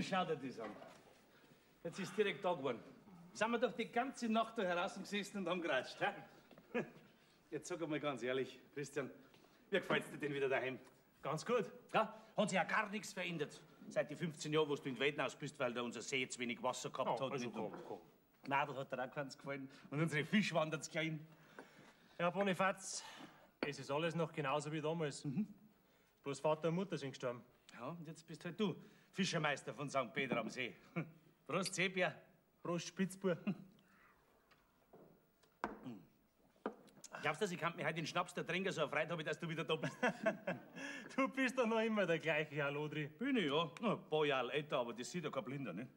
schau dir das an. Jetzt ist direkt da geworden. Sind wir doch die ganze Nacht da draußen gesessen und haben geratscht, hä? Jetzt sag einmal ganz ehrlich, Christian, wie gefällt's dir denn wieder daheim? Ganz gut. Ja, hat sich ja gar nichts verändert. Seit die 15 Jahren, wo du in die Welt raus bist, weil da unser See jetzt wenig Wasser gehabt hat. Also komm. Nadel hat dir auch keins gefallen. Und unsere Fisch wandern zu klein. Herr Bonifaz, es ist alles noch genauso wie damals. Bloß Vater und Mutter sind gestorben. Ja, und jetzt bist halt du Fischermeister von St. Peter am See. Prost, Seebär. Prost, Spitzbub. Glaubst du, ich kann mich heute den Schnaps der Trinker so erfreut habe, dass du wieder da bist? Du bist doch noch immer der gleiche, Herr Lodri. Bin ich, ja. Ein paar Jahre älter, aber das sieht ja kein Blinder, ne?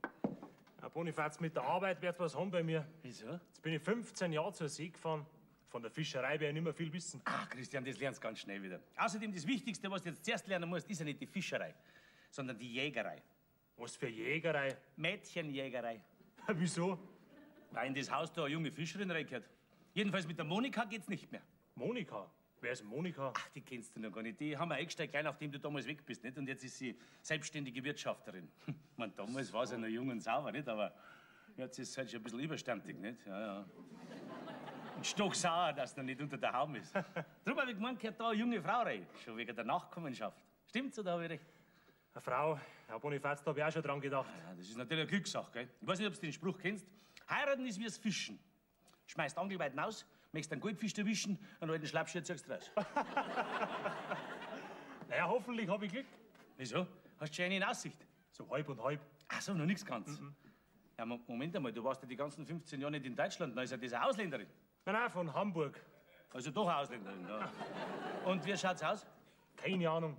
Herr Bonifaz, mit der Arbeit wird's was haben bei mir. Wieso? Jetzt bin ich 15 Jahre zur See gefahren. Von der Fischerei werde ich nicht mehr viel wissen. Ach, Christian, das lernst du ganz schnell wieder. Außerdem, das Wichtigste, was du jetzt zuerst lernen musst, ist ja nicht die Fischerei, sondern die Jägerei. Was für Jägerei? Mädchenjägerei. Wieso? Weil in das Haus da eine junge Fischerin reingehört. Jedenfalls mit der Monika geht's nicht mehr. Monika? Wer ist Monika? Ach, die kennst du noch gar nicht. Die haben wir eingestellt, gleich nachdem du damals weg bist, nicht? Und jetzt ist sie selbstständige Wirtschafterin. Man, damals war sie noch jung und sauber, nicht? Aber jetzt ist sie halt schon ein bisschen überständig, nicht? Ja. Und stocksauer, dass sie noch nicht unter der Haube ist. Darum habe ich gemeint, gehört da eine junge Frau rein. Schon wegen der Nachkommenschaft. Stimmt's oder habe ich recht? Eine Frau, Herr Bonifaz, da habe ich auch schon dran gedacht. Ja, das ist natürlich eine Glückssache, gell? Ich weiß nicht, ob du den Spruch kennst. Heiraten ist wie das Fischen. Schmeißt Angelweiten aus, möchtest einen Goldfisch erwischen, einen alten Schlappschirr ziehst du raus. Naja, hoffentlich habe ich Glück. Wieso? Hast du schon eine in Aussicht? So halb und halb. Ach so, noch nichts ganz. Ja, Moment einmal, du warst ja die ganzen 15 Jahre nicht in Deutschland, dann ist ja das eine Ausländerin. Nein, von Hamburg. Also doch eine Ausländerin, ja. Und wie schaut's aus? Keine Ahnung.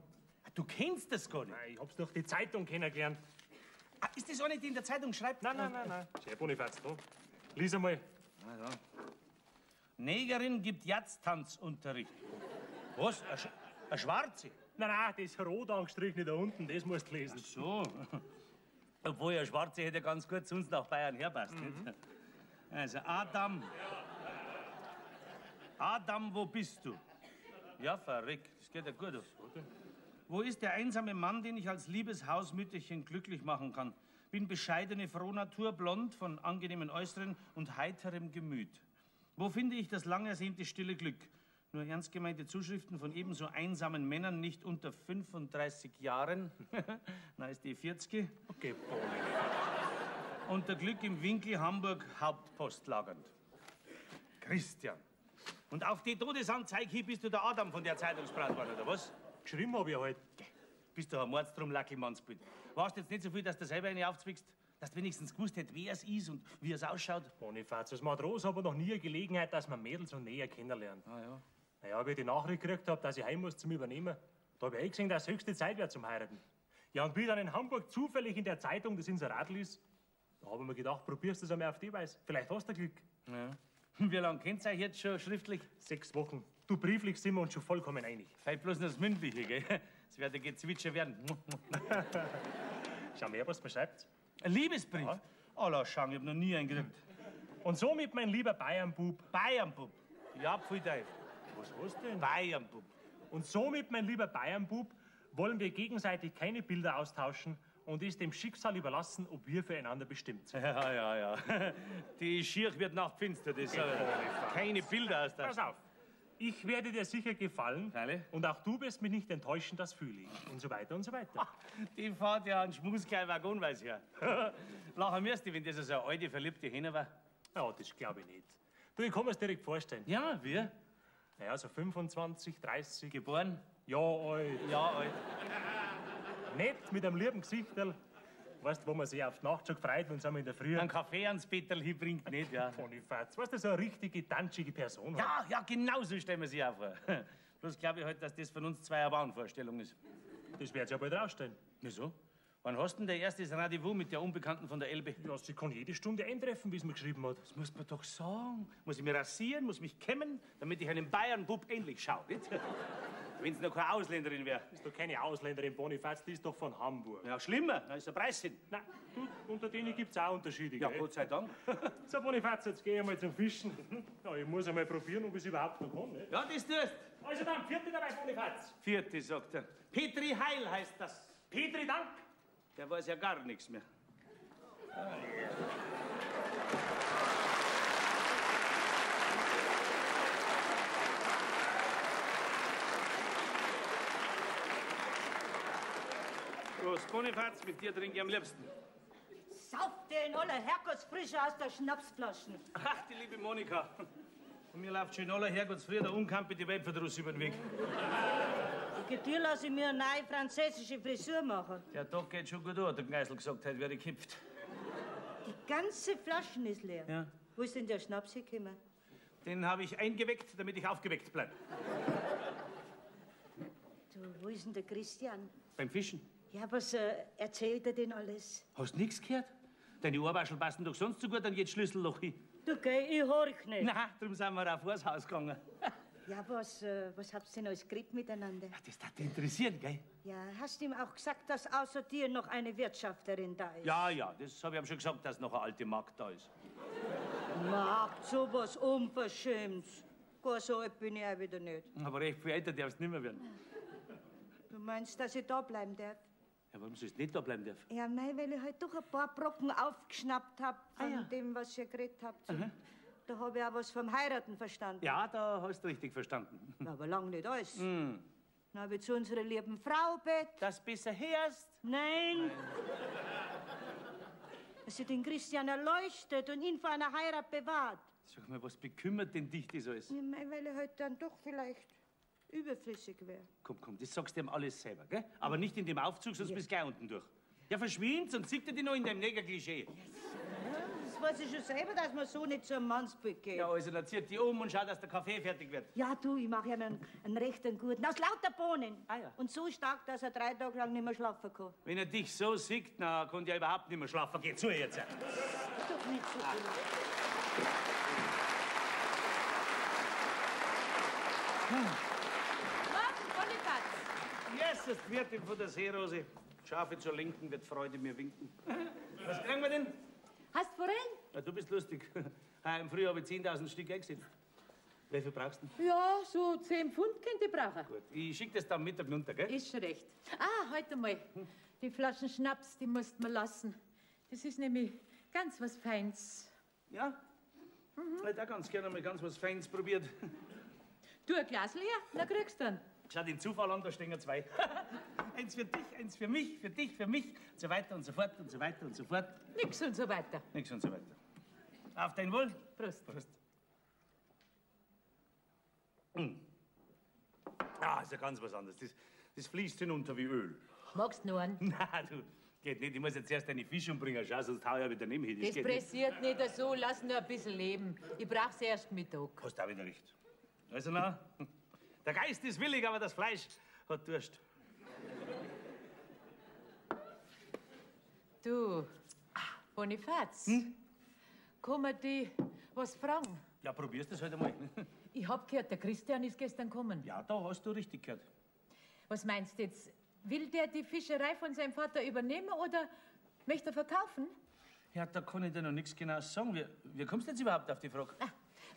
Du kennst das gar nicht. Nein, ich hab's durch die Zeitung kennengelernt. Ah, ist das eine, die in der Zeitung schreibt? Nein. Herr Bonifaz, da. Lies einmal. Na ja. Negerin gibt Jatztanzunterricht. Was? Eine Schwarze? Nein, das rot angestrichene da unten, das musst du lesen. Ach so. Obwohl, eine Schwarze hätte ganz gut zu uns nach Bayern herpasst, nicht? Also, Adam. Adam, wo bist du? Ja, verreckt. Das geht ja gut aus. Wo ist der einsame Mann, den ich als liebes Hausmütterchen glücklich machen kann? Bin bescheidene Frohnatur, blond, von angenehmen Äußeren und heiterem Gemüt. Wo finde ich das lang ersehnte stille Glück? Nur ernst gemeinte Zuschriften von ebenso einsamen Männern, nicht unter 35 Jahren. Na, ist die 40. Okay, Unter Glück im Winkel Hamburg Hauptpost lagernd. Christian. Und auf die Todesanzeige hin bist du der Adam von der Zeitungsbraut geworden, oder was? Geschrieben habe ich halt. Bist du ein Mordstrom, Lackelmannsbild. Warst jetzt nicht so viel, dass du selber eine aufzwickst? Dass du wenigstens gewusst hättest, wer es ist und wie es ausschaut? Bonifaz, als Matros habe ich noch nie eine Gelegenheit, dass man Mädels so näher kennenlernt. Ah ja. Naja, wie ich die Nachricht gekriegt habe, dass ich heim muss zum Übernehmen, da habe ich gesehen, dass es höchste Zeit wäre zum Heiraten. Ja, und wie dann in Hamburg zufällig in der Zeitung das Inserat liest, da habe ich mir gedacht, probierst du es einmal auf die Weise. Vielleicht hast du Glück. Ja. Wie lange kennt ihr euch jetzt schon schriftlich? 6 Wochen. Du, brieflich sind wir uns schon vollkommen einig. Fällt bloß noch das Mündliche, gell? Das wird ein Gezwitscher werden. Schau mal, was man schreibt. Ein Liebesbrief? Ja. Allah, schau, ich hab noch nie einen gekriegt. Und somit, mein lieber Bayernbub. Bayernbub. Ja, pfui Teufel. Was denn? Bayernbub. Und somit, mein lieber Bayernbub, wollen wir gegenseitig keine Bilder austauschen und es dem Schicksal überlassen, ob wir füreinander bestimmt sind. Ja. Die Schirch wird nachtfinster, das keine Bilder aus der... Pass auf. Ich werde dir sicher gefallen. Freilich. Und auch du wirst mich nicht enttäuschen, das fühle ich. Und so weiter und so weiter. Die fährt ja einen schmusgleich Waggonweis her. Lachen müsst ihr, wenn das so eine alte, verliebte Henne war. Ja, das glaube ich nicht. Du, ich kann mir's direkt vorstellen. Ja, wie? Naja, so 25, 30. Geboren? Ja, alt. Ja, alt. Nett, mit einem lieben Gesichterl. Weißt du, wo man sich auf die Nacht schon gefreut, wenn man in der Früh... Einen Kaffee ans Bettel hinbringt, nicht, ja. Bonifaz, weißt du, so eine richtige, tanzige Person. Ja, genau so stellen wir sie auch vor. Bloß glaube ich halt, dass das von uns zwei eine Wahnvorstellung ist. Das wird ja bald rausstellen. Wieso? Wann hast du denn dein erstes Rendezvous mit der Unbekannten von der Elbe? Ja, sie kann jede Stunde eintreffen, wie es mir geschrieben hat. Das muss man doch sagen. Muss ich mich rasieren, muss mich kämmen, damit ich einem Bayern-Bub ähnlich schaue, nicht? Wenn es noch keine Ausländerin wäre. Das ist doch keine Ausländerin, Bonifaz, die ist doch von Hamburg. Ja, schlimmer, da ist der Preis hin. Nein, du, unter denen gibt's auch Unterschiede, Ja, gell? Gott sei Dank. So, Bonifaz, jetzt geh ich mal zum Fischen. Ja, ich muss einmal probieren, ob ich es überhaupt noch kann, nicht? Ja, das tust. Also dann, vierte dabei, Bonifaz. Vierte, sagt er. Petri Heil heißt das. Petri, Dank. Der weiß ja gar nichts mehr. Prost, Bonifaz, mit dir trinke ich am liebsten. Sauft dir in aller Herrgottsfrische aus der Schnapsflaschen. Ach, die liebe Monika. Und mir läuft schon in aller Herrgottsfrüh der Unkampe die Weltverdruss über den Weg. Wegen dir lasse ich mir eine neue französische Frisur machen. Der Tag geht schon gut an, hat der Gneisel gesagt, heute werde ich gekippt. Die ganze Flaschen ist leer. Ja. Wo ist denn der Schnaps gekommen? Den habe ich eingeweckt, damit ich aufgeweckt bleibe. Du, wo ist denn der Christian? Beim Fischen. Ja, was erzählt er denn alles? Hast du nichts gehört? Deine Ohrwaschel passen doch sonst so gut an jedes Schlüsselloch hin. Du, geh, ich horch nicht. Nein, darum sind wir auch vors Haus gegangen. Ja, was habt ihr denn alles geredet miteinander? Ja, das darf dich interessieren, gell? Ja, hast du ihm auch gesagt, dass außer dir noch eine Wirtschafterin da ist? Ja, ja, das habe ich ihm schon gesagt, dass noch eine alte Magd da ist. Magd, sowas Unverschämtes. Gar so alt bin ich auch wieder nicht. Aber recht viel älter darfst du nicht mehr werden. Du meinst, dass ich da bleiben darf? Ja, warum sollst du nicht da bleiben dürfen? Ja, nein, weil ich halt doch ein paar Brocken aufgeschnappt hab von ja. dem, was ihr geredet habt. Da habe ich auch was vom Heiraten verstanden. Ja, da hast du richtig verstanden. Na, aber lang nicht alles. Na, wie zu unserer lieben Frau bet. Dass du besser hörst. Nein. Dass sie den Christian erleuchtet und ihn vor einer Heirat bewahrt. Sag mal, was bekümmert denn dich das alles? Ja, mei, weil er halt dann doch vielleicht überflüssig wäre. Komm, komm, das sagst du ihm alles selber, gell? Aber nicht in dem Aufzug, sonst bist du gleich unten durch. Ja, verschwind, sonst sieht er dich noch in deinem Neger-Klischee. Ja, das weiß ich schon selber, dass man so nicht zum Mannsbild geht. Ja, also dann zieht die um und schaut, dass der Kaffee fertig wird. Ja, du, ich mache ihm einen recht guten, aus lauter Bohnen. Ah, ja. Und so stark, dass er 3 Tage lang nicht mehr schlafen kann. Wenn er dich so sieht, na, kann der überhaupt nicht mehr schlafen. Geh zu jetzt. Doch nicht so viel. Jesus, die Wirtin von der Seerose. Schafe zur Linken wird Freude mir winken. Was kriegen wir denn? Hast Forellen? Na, du bist lustig. Im Frühjahr habe ich 10.000 Stück eingesetzt. Wie viel brauchst du? Ja, so 10 Pfund könnte ich brauchen. Gut, ich schicke das dann Mittag runter, gell? Ist schon recht. Ah, heute mal. Die Flaschen Schnaps, die musst man lassen. Das ist nämlich ganz was Feins. Ja? Ich hätte auch ganz gerne mal ganz was Feines probiert. Du, ein Glas leer, dann kriegst du einen. Schau den Zufall an, da stehen 2. Eins für dich, eins für mich, für dich, für mich. Und so weiter und so fort und so weiter und so fort. Nix und so weiter. Nix und so weiter. Auf dein Wohl. Prost. Prost. Ah, ist ja ganz was anderes. Das fließt hinunter wie Öl. Magst du noch einen? Nein, du, geht nicht. Ich muss jetzt erst deine Fisch umbringen. Schau, sonst hau ich ja wieder neben hin. Das geht nicht. pressiert nicht so, lass nur ein bisschen leben. Ich brauch's erst Mittag. Hast du auch wieder recht. Also na, der Geist ist willig, aber das Fleisch hat Durst. Du, Bonifaz, kann man dich was fragen? Ja, probierst du das heute mal. Ich hab gehört, der Christian ist gestern gekommen. Ja, da hast du richtig gehört. Was meinst du jetzt? Will der die Fischerei von seinem Vater übernehmen oder möchte er verkaufen? Ja, da kann ich dir noch nichts Genaues sagen. Wie kommst du jetzt überhaupt auf die Frage?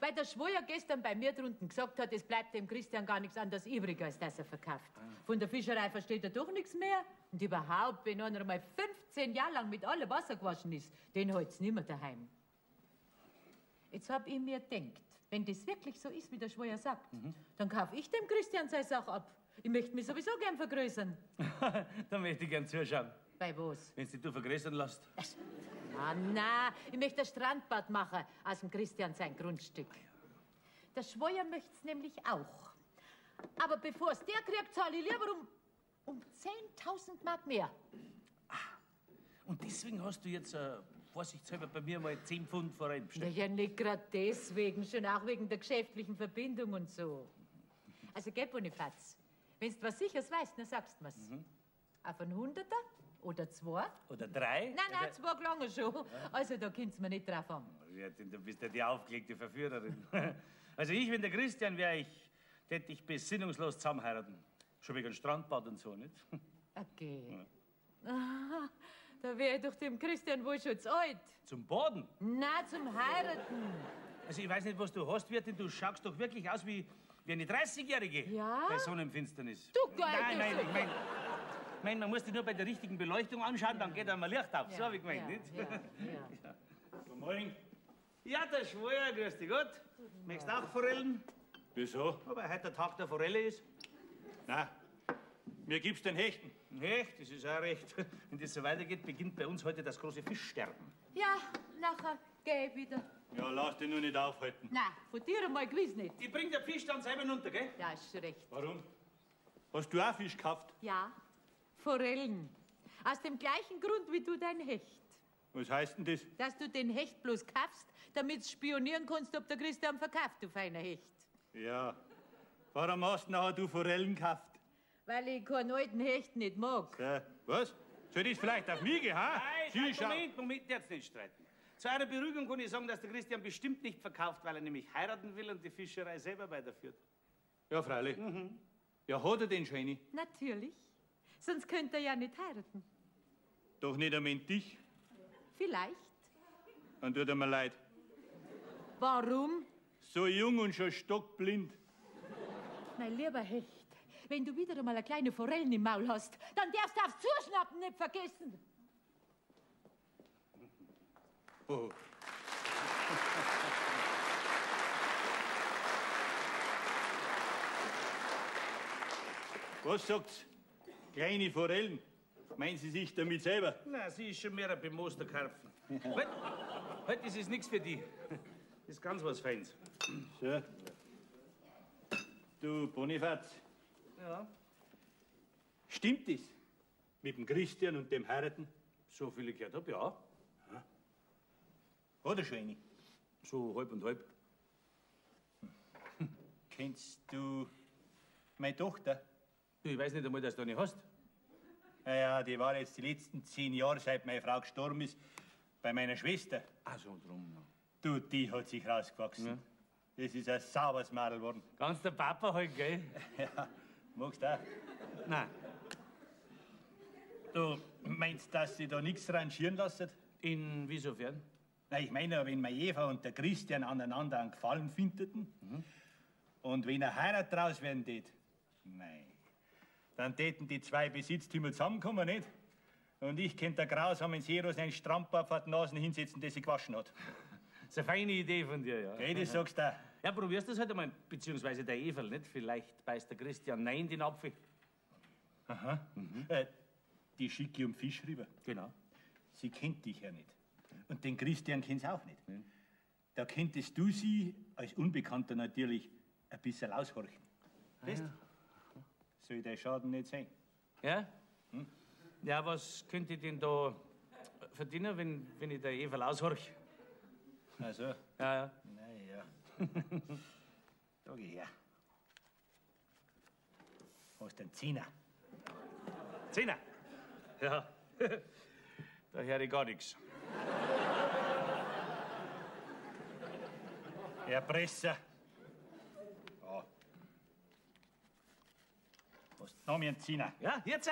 Weil der Schwoyer gestern bei mir drunten gesagt hat, es bleibt dem Christian gar nichts anderes übrig, als dass er verkauft. Von der Fischerei versteht er doch nichts mehr. Und überhaupt, wenn einer mal 15 Jahre lang mit allem Wasser gewaschen ist, den halt's nimmer daheim. Jetzt hab ich mir gedacht, wenn das wirklich so ist, wie der Schwoyer sagt, dann kauf ich dem Christian seine Sache ab. Ich möchte mich sowieso gern vergrößern. Da möchte ich gern zuschauen. Bei was? Wenn du dich vergrößern lässt. Ah, na, ich möchte ein Strandbad machen aus dem Christian sein Grundstück. Der Schwoyer möcht's nämlich auch. Aber bevor es der kriegt, zahle ich lieber um 10.000 Mark mehr. Und deswegen hast du jetzt, vorsichtshalber, bei mir mal 10 Pfund Forellen bestellt. Ja, nicht gerade deswegen, schon auch wegen der geschäftlichen Verbindung und so. Also, gell, Bonifaz, wenn du was Sicheres weißt, dann sagst du mir's. Auf einen 100er oder 2? Oder 3? Nein, 2 gelangen schon. Also, da kommt's mir nicht drauf an. Ja, du bist ja die aufgelegte Verführerin. Also ich, wenn der Christian wäre, hätte ich besinnungslos zusammenheiraten. Schon wegen Strandbad und so, nicht? Okay. Ah, da wäre ich doch dem Christian wohl schon zu alt. Zum Baden? Na, zum Heiraten. Also ich weiß nicht, was du hast, Wirtin, du schaust doch wirklich aus wie eine 30-Jährige. Ja? Bei Sonnenfinsternis. Du Geil, Nein, du nein, so- ich meine... meine, man muss die nur bei der richtigen Beleuchtung anschauen, dann geht einmal Licht auf. So habe ich gemeint, nicht? Ja. Guten Morgen. Ja, der Schwuer, grüß dich Gott. Möchtest du auch Forellen? Wieso? Aber heute der Tag der Forelle ist. Na, mir gibt's den Hechten. Echt, das ist auch recht. Wenn das so weitergeht, beginnt bei uns heute das große Fischsterben. Ja, nachher geh ich wieder. Ja, lass dich nur nicht aufhalten. Nein, von dir einmal gewiss nicht. Die bringt der Fisch dann selber runter, gell? Ja, ist schon recht. Warum? Hast du auch Fisch gekauft? Ja, Forellen. Aus dem gleichen Grund wie du dein Hecht. Was heißt denn das? Dass du den Hecht bloß kaufst, damit du spionieren kannst, ob der Christian verkauft, du feiner Hecht. Ja. Warum hast nachher du Forellen gekauft? Weil ich keinen alten Hecht nicht mag. Was? Soll das vielleicht auf mich gehen, ha? Nein, Sie Moment, jetzt nicht streiten. Zu eurer Beruhigung kann ich sagen, dass der Christian bestimmt nicht verkauft, weil er nämlich heiraten will und die Fischerei selber weiterführt. Ja, freilich. Ja, hat er den Schöni? Natürlich. Sonst könnte er ja nicht heiraten. Doch nicht einmal dich. Vielleicht. Dann tut er mir leid. Warum? So jung und schon stockblind. Mein lieber Hecht, wenn du wieder einmal eine kleine Forellen im Maul hast, dann darfst du aufs Zuschnappen nicht vergessen. Oh. Was sagt's? Kleine Forellen? Meinen Sie sich damit selber? Na, sie ist schon mehr ein bemooster Karpfen. Heute ist es nichts für die. Das ist ganz was Feins. So. Du, Bonifaz, Ja, stimmt das? Mit dem Christian und dem Heiraten? so viel ich gehört habe, ja. Oder Schöni? So halb und halb. Kennst du meine Tochter? Du, ich weiß nicht einmal, dass du eine hast. Naja, die war jetzt die letzten 10 Jahre, seit meine Frau gestorben ist, bei meiner Schwester. Ach so, drum. Ja. Du, die hat sich rausgewachsen. Ja. Das ist ein sauberes Mädel geworden. Ganz der Papa halt, gell? Ja, magst du auch? Nein. Du meinst, dass sie da nichts rangieren lassen? Inwiefern? Na, ich meine, wenn meine Eva und der Christian aneinander einen Gefallen findeten und wenn eine Heirat draus werden tät, mei, dann täten die zwei Besitztümer zusammenkommen, nicht? Und ich könnte der grausamen Seros einen Strampab vor die Nasen hinsetzen, der sie gewaschen hat. Das ist eine feine Idee von dir, ja. Hey, das sagst du. Ja, probierst das halt einmal, beziehungsweise der Evel, nicht? Vielleicht beißt der Christian Nein in den Apfel. Aha. Die schicke ich um Fisch rüber. Genau. Sie kennt dich ja nicht. Und den Christian kennt sie auch nicht. Da könntest du sie, als Unbekannter natürlich, ein bisschen aushorchen. Weißt? Soll der Schaden nicht sein? Ja? Ja, was könnte ich denn da verdienen, wenn ich der Evel aushorch? Also, Ja, ja. naja. Da geh her. Hast einen Zehner. 10er. Ja. Da höre ich gar nichts. Erpresser. Ja. Hast noch mehr einen Zehner? Ja, jetzt?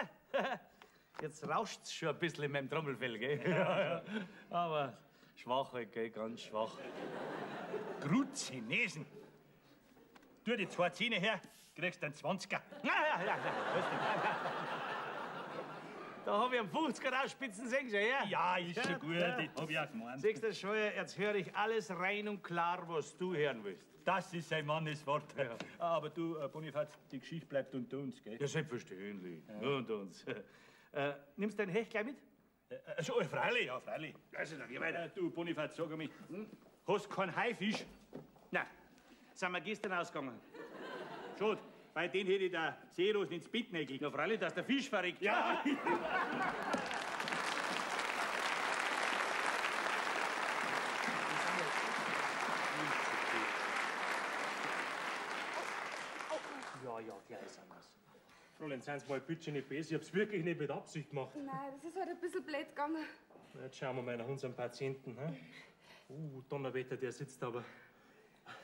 Jetzt rauscht's schon ein bisschen in meinem Trommelfell, gell? Ja. Aber schwach halt, gell? Ganz schwach. Grutzinesen. Tu die 2 Zehner her, kriegst einen 20er. Ja. Da hab ich einen 50er rausspitzen sehen, schon, ja? Ja, ist schon gut, Ja. das hab ich auch gemeint. Siehst du, Scheuer, jetzt höre ich alles rein und klar, was du hören willst. Das ist ein Manneswort. Aber du, Bonifaz, die Geschichte bleibt unter uns, gell? Ja, selbstverständlich. Und uns. Nimmst du dein Hecht gleich mit? So, freilich, ja, freilich. Also, dann geh weiter. Du, Bonifaz, sag mir, hast keinen Haifisch? Nein, sind wir gestern ausgegangen. Schade, bei den hätte ich der Seeros ins Bett nägelt. Na, freilich, dass der Fisch verreckt. Ja. Ja, gleich sind wir's. Fräulein, seien Sie mal bitte nicht böse. Ich hab's wirklich nicht mit Absicht gemacht. Nein, das ist halt ein bisschen blöd gegangen. Na, jetzt schauen wir mal nach unserem Patienten. He? Donnerwetter, der sitzt aber.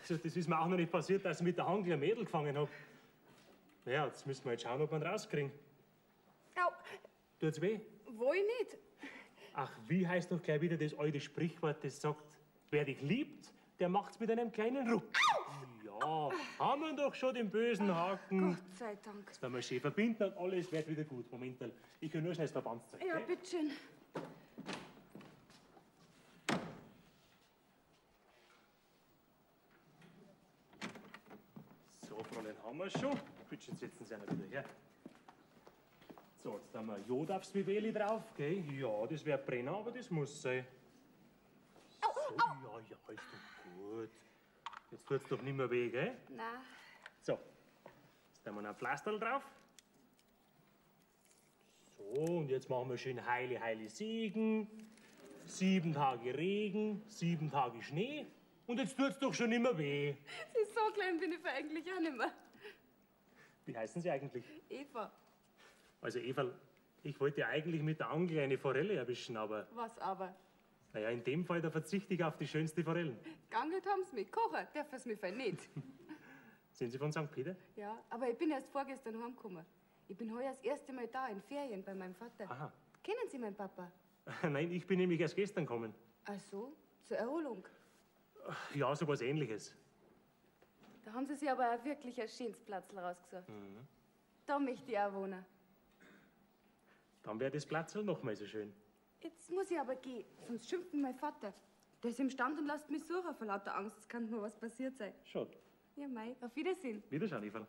Also, das ist mir auch noch nicht passiert, dass ich mit der Hangel ein Mädel gefangen hab. Naja, jetzt müssen wir jetzt schauen, ob wir ihn rauskriegen. Au, Tut's weh? wo ich nicht. Ach, wie heißt doch gleich wieder das alte Sprichwort, das sagt, wer dich liebt, der macht's mit einem kleinen Ruck. Ja, Ja, haben wir doch schon den bösen Haken. Gott sei Dank. Jetzt werden wir schön verbinden und alles wird wieder gut. Moment, ich kann nur schnell das Verbandszeug. Ja, gell? bitteschön. So, Fräulein, haben wir schon. Bitte schön, setzen Sie einer wieder her. So, jetzt haben wir Jod aufs Bibeli drauf, gell? Ja, das wäre Brenner, aber das muss sein. So, ja, ist doch gut. Jetzt tut's doch nicht mehr weh, gell? Na, So, jetzt haben wir noch ein Pflasterl drauf. So, und jetzt machen wir schön Heile, Heile Segen. 7 Tage Regen, 7 Tage Schnee. Und jetzt tut's doch schon nicht mehr weh. sie ist so klein, bin ich eigentlich auch nicht mehr. Wie heißen Sie eigentlich? Eva, Also Eva, ich wollte ja eigentlich mit der Angel eine Forelle erwischen, aber was aber? naja, in dem Fall, da verzichte ich auf die schönste Forellen. Gangelt haben sie mich, kochen darf es mir voll nicht. Sind Sie von St. Peter? Ja, aber ich bin erst vorgestern heimgekommen. Ich bin heuer das erste Mal da, in Ferien, bei meinem Vater. Aha. Kennen Sie meinen Papa? Nein, ich bin nämlich erst gestern gekommen. Ach so, zur Erholung. Ja, so was Ähnliches. Da haben sie sich aber auch wirklich ein schönes Platzl rausgesucht. Da möchte ich auch wohnen. Dann wäre das Platzl noch mal so schön. Jetzt muss ich aber gehen, sonst schimpft mich mein Vater. Der ist im Stand und lässt mich suchen vor lauter Angst, es kann mir was passiert sein. Schon. Ja, mei, auf Wiedersehen. Wiederschauen, Eva.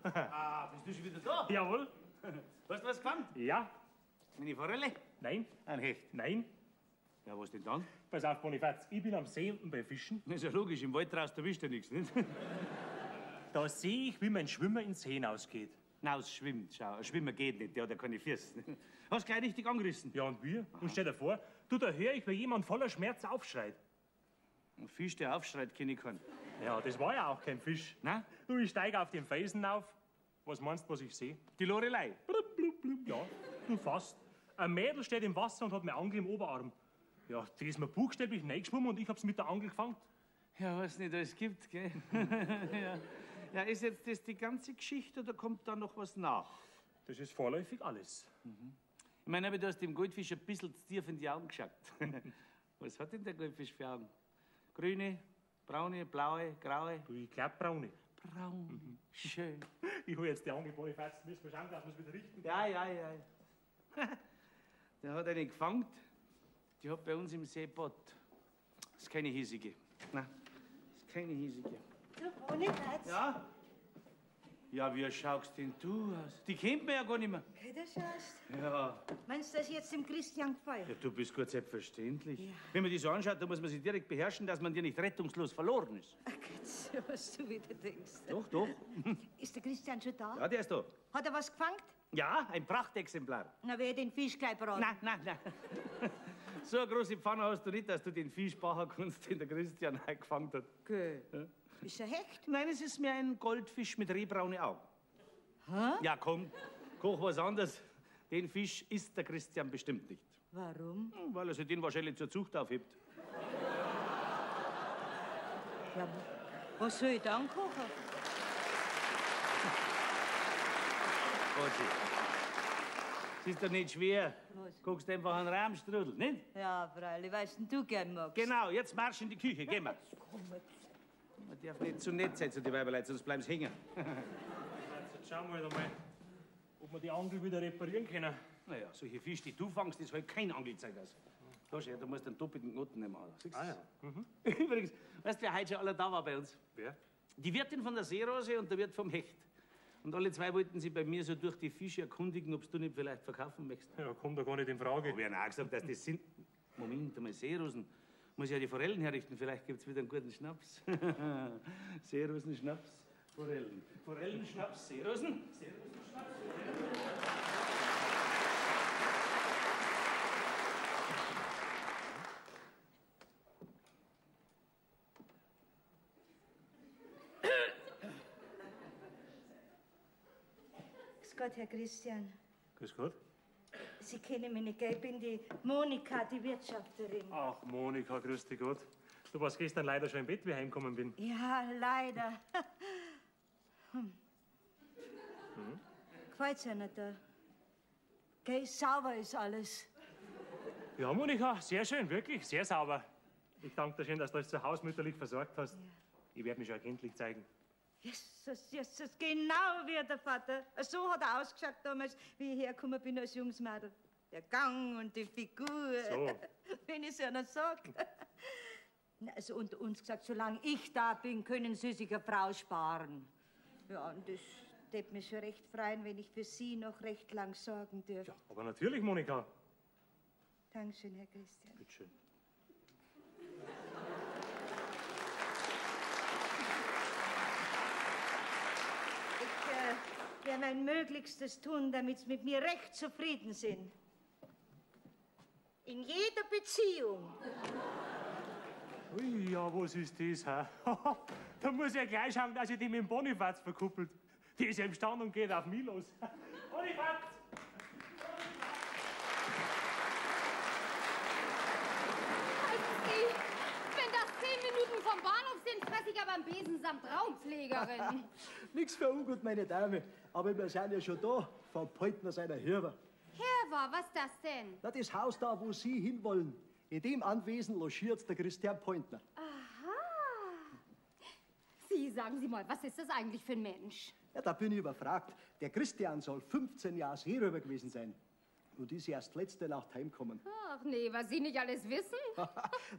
Ah, bist du schon wieder da? Jawohl. Hast du was gefangen? Ja. Meine Forelle? Nein. Ein Hecht. Nein. Ja, was denn dann? Pass auf, Bonifaz. Ich bin am See unten beim Fischen. Das ist ja logisch, im Wald draußen erwischt ja nichts, nicht? Da sehe ich, wie mein Schwimmer ins See hinausgeht. Naus schwimmt, schau. Ein Schwimmer geht nicht, der hat ja keine Füße. Hast gleich richtig angerissen. Ja, und wir? Und stell dir vor, du, da höre ich, wie jemand voller Schmerz aufschreit. Ein Fisch, der aufschreit, kenne ich keinen. Ja, das war ja auch kein Fisch. Na? Du, ich steige auf den Felsen auf. Was meinst du, was ich sehe? Die Lorelei. Blub, blub, blub. Ja, du fast. Ein Mädel steht im Wasser und hat mir Angel im Oberarm. Ja, die ist mir buchstäblich reingeschwommen und ich hab's mit der Angel gefangen. Ja, was nicht alles gibt, gell? Ja. Ja, ist jetzt das die ganze Geschichte oder kommt da noch was nach? Das ist vorläufig alles. Ich meine, aber du hast dem Goldfisch ein bisschen zu tief in die Augen geschaut. Was hat denn der Goldfisch für Augen? Grüne, braune, blaue, graue? Du, ich glaub braune. Braun. Schön. Ich hol jetzt die Angel, Bonifaz. Müssen wir schauen, dass wir es wieder richten. Ja. Der hat eine gefangen. Die hat bei uns im See Bott. Das ist keine hiesige. Nein, das ist keine hiesige. Du, Bonifaz. Ja? Ja, wie schaust denn du aus? Die kennt man ja gar nicht mehr. Wie du schaust. Ja. Meinst du, das jetzt dem Christian gefallen? Ja, du bist gut selbstverständlich. Wenn man die so anschaut, dann muss man sich direkt beherrschen, dass man dir nicht rettungslos verloren ist. Ach Gott, was du wieder denkst. Doch. Ist der Christian schon da? Ja, der ist da. Hat er was gefangen? Ja, ein Prachtexemplar. Na, wer den Fisch gleich braten? Nein. So eine große Pfanne hast du nicht, dass du den Fisch bauen kannst, den der Christian auch gefangen hat. Okay. Ist er Hecht? Nein, es ist mir ein Goldfisch mit rehbraune Augen. Hä? Ja, komm, koch was anderes. Den Fisch isst der Christian bestimmt nicht. Warum? Weil er sich den wahrscheinlich zur Zucht aufhebt. Ja, was soll ich dann kochen? Gotchi. Es ist doch nicht schwer. Was? Guckst einfach einen Rahmstrudel, nicht? Ja, freilich, weißt denn du gern magst. Genau, jetzt marsch in die Küche, gehen wir. Man darf nicht zu nett sein zu den Weiberleuten, sonst bleiben sie hängen. Jetzt schauen wir mal, ob wir die Angel wieder reparieren können. Naja, solche Fische, die du fangst, ist halt kein Angelzeug aus. Da schau, du musst einen doppelten Knoten nehmen. Siehst du? Ah ja. Übrigens, weißt du, wer heute schon alle da war bei uns? Wer? Die Wirtin von der Seerose und der Wirt vom Hecht. Und alle zwei wollten sich bei mir so durch die Fische erkundigen, ob du nicht vielleicht verkaufen möchtest. Ja, kommt da gar nicht in Frage. Hab ich ihnen auch gesagt, dass das sind. Moment einmal, Seerosen. Muss ja die Forellen herrichten, vielleicht gibt's wieder einen guten Schnaps. Seerosenschnaps, Forellen. Forellenschnaps, Seerosen. Seerosenschnaps, Forellen. Grüß Gott, Herr Christian. Grüß Gott. Sie kennen mich nicht, gell? Ich bin die Monika, die Wirtschafterin. Ach, Monika, grüß dich Gott. Du warst gestern leider schon im Bett, wie ich heimgekommen bin. Ja, leider. Gefällt's ja nicht da. Gell, sauber ist alles. Ja, Monika, sehr schön, wirklich, sehr sauber. Ich danke dir schön, dass du das so hausmütterlich versorgt hast. Ja. Ich werde mich schon erkenntlich zeigen. Jesus, Jesus, genau wie der Vater. So hat er ausgeschaut damals, wie ich hergekommen bin als junges Mädel. Der Gang und die Figur. So. Wenn ich es einer sag. Also unter uns gesagt, solange ich da bin, können Sie sich eine Frau sparen. Ja, und das tät mich schon recht freuen, wenn ich für Sie noch recht lang sorgen dürfte. Ja, aber natürlich, Monika. Dankeschön, Herr Christian. Bitteschön. Ich werde mein Möglichstes tun, damit Sie mit mir recht zufrieden sind. In jeder Beziehung. Ui, ja, was ist das, hä? Da muss ich ja gleich schauen, dass ich die mit dem Bonifaz verkuppelt. Die ist ja im Stand und geht auf mich los. Bonifaz! Wenn das 10 Minuten vom Bahnhof sind, fress ich aber am Besen samt Raumpflegerin. Nix für ungut, meine Dame. Aber wir sind ja schon da, vom Poltner seiner Hirwa. Herwa, was das denn? Na, das Haus da, wo Sie hinwollen. In dem Anwesen logiert der Christian Pointner. Aha. Sie, sagen Sie mal, was ist das eigentlich für ein Mensch? Ja, da bin ich überfragt. Der Christian soll 15 Jahre Seeräuber gewesen sein. Und ist erst letzte Nacht heimgekommen. Ach nee, was Sie nicht alles wissen?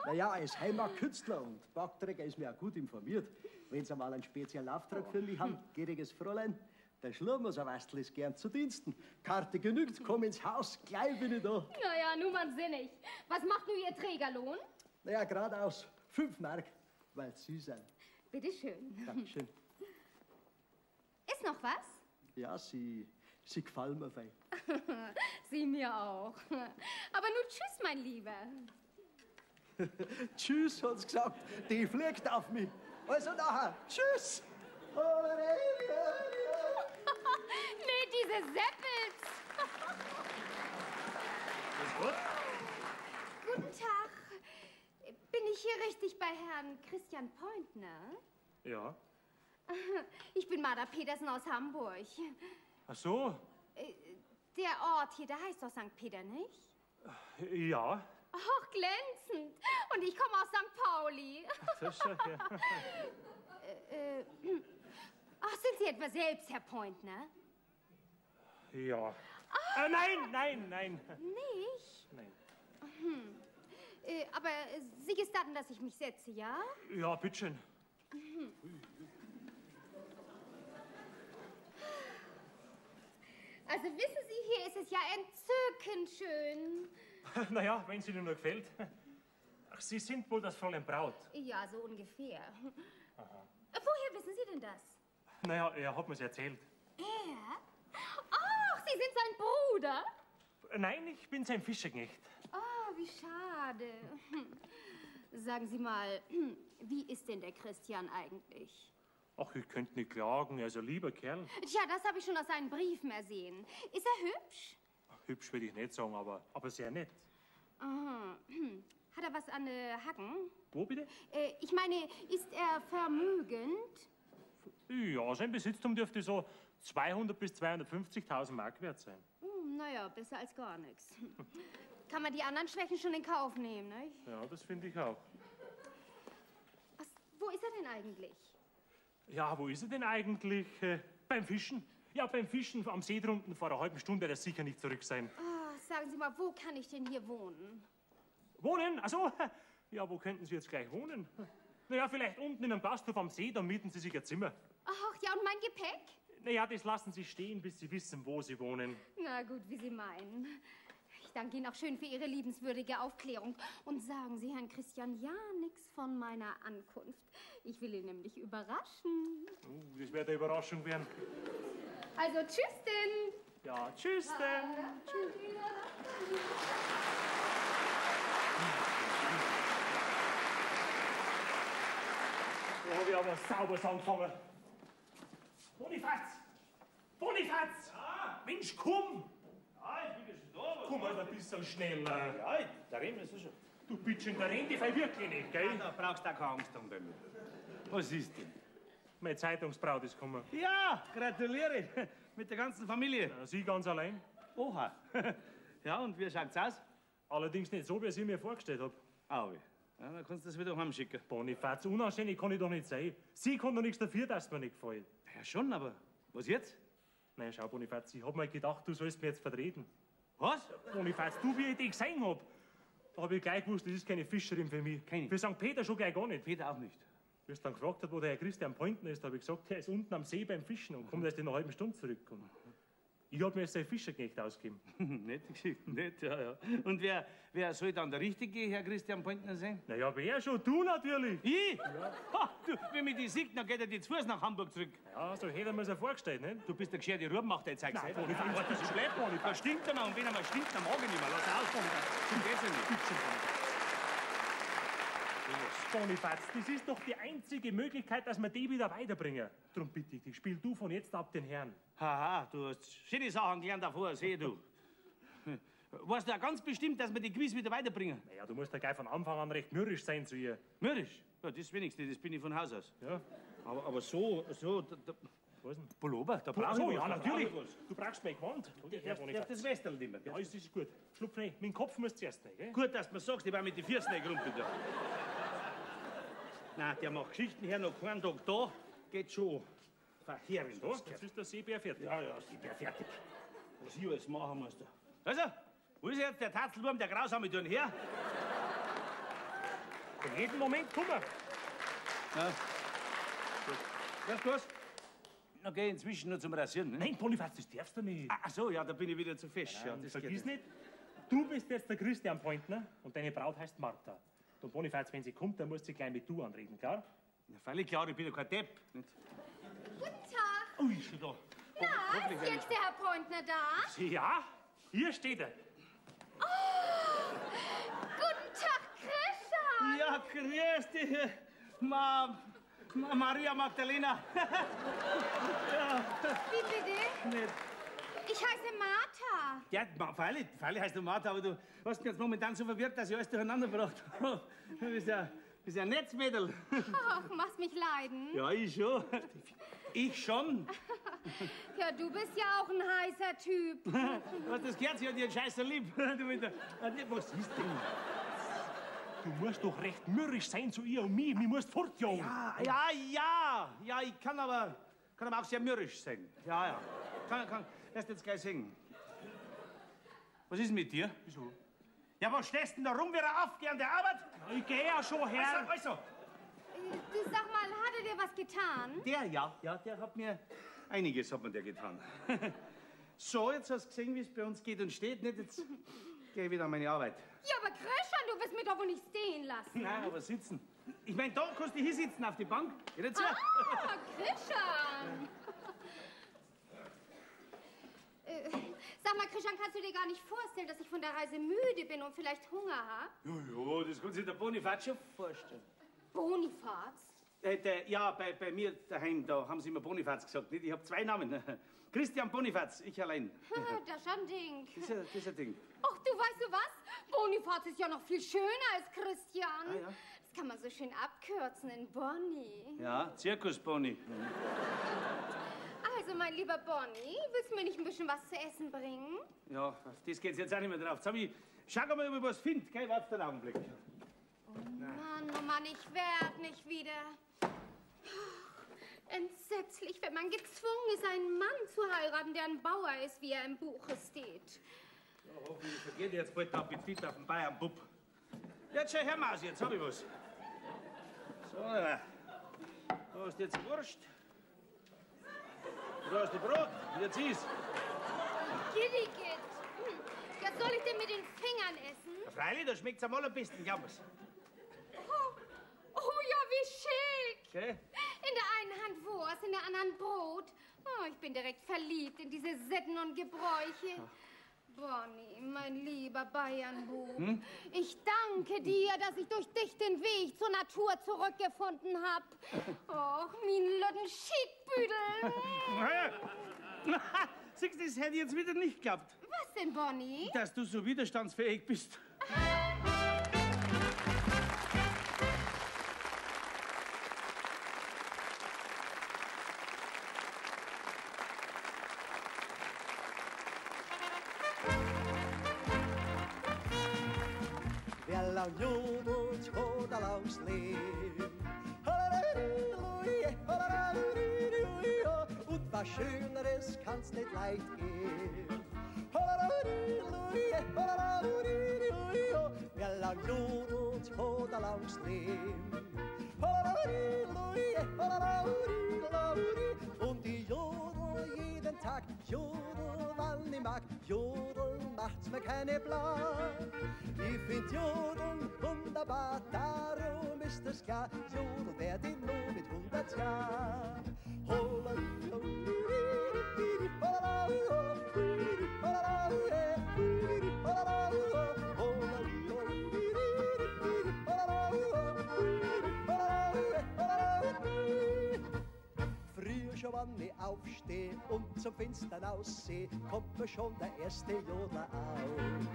Naja, als Heimatkünstler und Backträger ist mir auch gut informiert. Wenn Sie mal einen speziellen Auftrag für mich haben, gieriges Fräulein, der Schlurmusserwastel ist gern zu Diensten. Karte genügt, komm ins Haus, gleich bin ich da. Naja, nun mal sinnig. Was macht nun Ihr Trägerlohn? Naja, geradeaus 5 Mark, weil Sie sind. Bitte schön. Dankeschön. Ist noch was? Ja, Sie gefallen mir fein. Sie mir auch. Aber nun tschüss, mein Lieber. Tschüss, hat's gesagt. Die fliegt auf mich. Also nachher, tschüss. Nee, diese Seppels. Ist gut? Guten Tag. Bin ich hier richtig bei Herrn Christian Pointner? Ja. Ich bin Martha Petersen aus Hamburg. Ach so? Der Ort hier, der heißt doch St. Peter, nicht? Ja. Ach, glänzend. Und ich komme aus St. Pauli. Das ist ja, ja. Ach, sind Sie etwa selbst, Herr Pointner? Ja. Nein. Nicht? Nein. Aber Sie gestatten, dass ich mich setze, ja? Ja, bitteschön. Also wissen Sie, hier ist es ja entzückend schön. Naja, wenn es Ihnen nur gefällt. Ach, Sie sind wohl das Fräulein Braut. Ja, so ungefähr. Woher wissen Sie denn das? Naja, er hat mir's erzählt. Er? Ach, Sie sind sein Bruder. Nein, ich bin sein Fischerknecht. Oh, wie schade. Sagen Sie mal, wie ist denn der Christian eigentlich? Ach, ich könnte nicht klagen, er ist ein lieber Kerl. Tja, das habe ich schon aus seinen Briefen ersehen. Ist er hübsch? Hübsch will ich nicht sagen, aber sehr nett. Aha. Hat er was an Hacken? Wo bitte? Ich meine, ist er vermögend? Ja, sein Besitztum dürfte so 200.000 bis 250.000 Mark wert sein. Naja, besser als gar nichts. Kann man die anderen Schwächen schon in Kauf nehmen, nicht? Ja, das finde ich auch. Wo ist er denn eigentlich? Ja, wo ist er denn eigentlich? Beim Fischen? Ja, beim Fischen am See drunten vor einer halben Stunde wird er sicher nicht zurück sein. Oh, sagen Sie mal, wo kann ich denn hier wohnen? Wohnen? Ach so. Ja, wo könnten Sie jetzt gleich wohnen? Naja, vielleicht unten in einem Gasthof am See, da mieten Sie sich ein Zimmer. Ach, ja, und mein Gepäck? Naja, das lassen Sie stehen, bis Sie wissen, wo Sie wohnen. Na gut, wie Sie meinen. Ich danke Ihnen auch schön für Ihre liebenswürdige Aufklärung. Und sagen Sie Herrn Christian ja nichts von meiner Ankunft. Ich will ihn nämlich überraschen. Das wird eine Überraschung werden. Also tschüss denn. Ja, tschüss denn. Tschüss. Da habe ich aber sauber angefangen. Bonifaz! Bonifaz! Ja? Mensch, komm! Ja, ich bin schon da. komm halt ein bisschen schneller. Ja, da reden wir so schon. Du Bitschen, da rennt die Fall wirklich nicht, gell? Da brauchst du auch keine Angst haben bei mir. Was ist denn? Meine Zeitungsbraut ist gekommen. Ja, gratuliere. Mit der ganzen Familie. Ja, sie ganz allein. Oha. Ja, und wie schaut's aus? Allerdings nicht so, wie ich mir vorgestellt habe. Auwe. Ja, dann kannst du das wieder heimschicken. Bonifaz, unanständig kann ich doch nicht sein. Sie kann doch nichts dafür, dass es mir nicht gefällt. Ja, schon, aber was jetzt? Nein, schau, Bonifaz, ich hab mal gedacht, du sollst mir jetzt vertreten. Was? Bonifaz, du, wie ich dich gesehen hab, da hab ich gleich gewusst, das ist keine Fischerin für mich. Keine. Für St. Peter schon gleich gar nicht. Peter auch nicht. Wie es dann gefragt hat, wo der Herr Christian Pointen ist, habe ich gesagt, er ist unten am See beim Fischen und kommt erst in einer halben Stunde zurück. Und ich hab mir jetzt ein Fischerknecht ausgegeben. Nette Geschichte, nett, ja. Und wer soll dann der richtige Herr Christian Pointner sein? Naja, wer schon? Du natürlich. Ich? Ja. Ha, du, wenn mich die sieht, dann geht er jetzt zu Fuß nach Hamburg zurück. Ja, so hätte er mir es ja vorgestellt, nicht? Du bist der gescherte Ruben, macht er jetzt auch Nein, selber. Bonifaz, Das ist schlecht, da stinkt er noch und wenn er mal stinkt, dann mag ich nicht mehr. Lass aus, Bonifaz. So geht's ja nicht. Bonifaz, das ist doch die einzige Möglichkeit, dass wir die wieder weiterbringen. Drum bitte ich dich, spiel du von jetzt ab den Herrn. Haha, du hast schöne Sachen gelernt davor, sehe du. Weißt du ja ganz bestimmt, dass wir die Quiz wieder weiterbringen? Naja, du musst ja gleich von Anfang an recht mürrisch sein zu ihr. Mürrisch? Ja, das wenigste, das bin ich von Haus aus. Ja. Aber so, Was denn? Pullover, da Ach brauchst so, du ja, was, da natürlich. brauch ich was. Du brauchst mein Gewand. Darf das Westel nehmen? Ja, das ist gut. Schlupf rein. Mit dem Kopf musst du zuerst rein, gell? Gut, dass du mir sagst, ich war mit den Füßen nicht gerumpelt. Nein, der macht Geschichten her, noch keinen Tag da. Geht schon. Verheerend. So, jetzt ist der Seebär fertig. Ja, Seebär fertig. Was ich alles machen muss da. Also, wo ist jetzt der Tatzelwurm, der grausame Turn her? In jedem Moment kommen. Ja. Gut. Was? Okay, inzwischen nur zum Rasieren, ne? Nein, Bonifaz, das darfst du nicht. Ach so, ja, da bin ich wieder zu fest. Ja, das Vergiss geht nicht, du bist jetzt der Christian Pointner und deine Braut heißt Martha. Und Bonifaz, wenn sie kommt, dann musst du sie gleich mit du anreden, klar? Ja, völlig klar, ich bin ja kein Depp. Nicht? Guten Tag. Ui, schon da. Na, ist jetzt der Herr Pointner da? Ja, hier steht er. Oh, guten Tag, Christian. Ja, grüß dich, Maria Magdalena. Wie bitte? Nicht. Ich heiße Martha. Ja, freilich heißt du Martha, aber du hast mich jetzt momentan so verwirrt, dass ich alles durcheinander gebracht habe. Du bist ja ein Netzmädel. Ach, machst mich leiden. Ja, ich schon. Ich schon. Ja, du bist ja auch ein heißer Typ. Was, das gehört sich an dir scheiße lieb. Du mit der, was ist denn? Du musst doch recht mürrisch sein zu ihr und mir. Mir musst fortjagen. Ja, ich kann aber auch sehr mürrisch sein. Ja. Kann erst jetzt gleich singen. Was ist denn mit dir? Wieso? Ja, was stehst denn da rum wie ein Aufgeh an der Arbeit? Ich geh ja schon her. Also. Du sag mal, hat er dir was getan? Der hat mir einiges der getan. So, jetzt hast du gesehen, wie es bei uns geht und steht. Nicht? Jetzt gehe ich wieder an meine Arbeit. Ja, aber Christian, du wirst mich doch wohl nicht stehen lassen. Nein, aber sitzen. Ich meine, da kannst du hier sitzen auf die Bank. Geh nicht zu. Ah, Christian. Sag mal, Christian, kannst du dir gar nicht vorstellen, dass ich von der Reise müde bin und vielleicht Hunger habe? Ja, das kann sich der Bonifaz schon vorstellen. Bonifaz? Bei mir daheim, da haben sie immer Bonifaz gesagt. Nicht? Ich habe 2 Namen. Christian Bonifaz, ich allein. Das ist ein Ding. Das ist ein Ding. Ach, du weißt du was? Bonifaz ist ja noch viel schöner als Christian. Ah, ja. Das kann man so schön abkürzen in Bonnie. Ja, Zirkus Bonnie. Also, mein lieber Bonnie, willst du mir nicht ein bisschen was zu essen bringen? Ja, auf das geht's jetzt auch nicht mehr drauf. Schau mal, ob ich was finde. Gell, warte einen Augenblick. Oh Mann, ich werd nicht wieder. Entsetzlich, wenn man gezwungen ist, einen Mann zu heiraten, der ein Bauer ist, wie er im Buche steht. Ja, hoffentlich vergeht jetzt bald der Appetit auf den Bayern-Bub. Jetzt schau her, Maus, jetzt hab ich was. So, da hast du jetzt Wurst. Da hast du Brot. Jetzt iss. Giddigit. Ja, soll ich denn mit den Fingern essen? Ja, freilich, da schmeckt's am allerbesten, glaub mir's. Oh ja, wie schick. Gell? In der einen Hand Wurst, in der anderen Brot. Oh, ich bin direkt verliebt in diese Sitten und Gebräuche. Bonnie, mein lieber Bayernbub, ich danke dir, dass ich durch dich den Weg zur Natur zurückgefunden hab. Och, mein Lütten Schiedbüdel. Siehst du, das hätte ich jetzt wieder nicht geglaubt, Was denn, Bonnie? dass du so widerstandsfähig bist. Wer lang jodelt, hat ein langes Leben. Und was Schöneres kann's nicht leicht geben. Wer lang jodelt, hat ein langes Leben. Und ich jodel jeden Tag, jodel wann ich mag, jodeln macht's mir keine Plan. Ich find Jodeln wunderbar, darum ist es klar, Jodel werd ich nur mit 100 Jahren. Früher schon, wenn ich aufsteh und zum Fenstern ausseh, kommt mir schon der erste Jodler aus.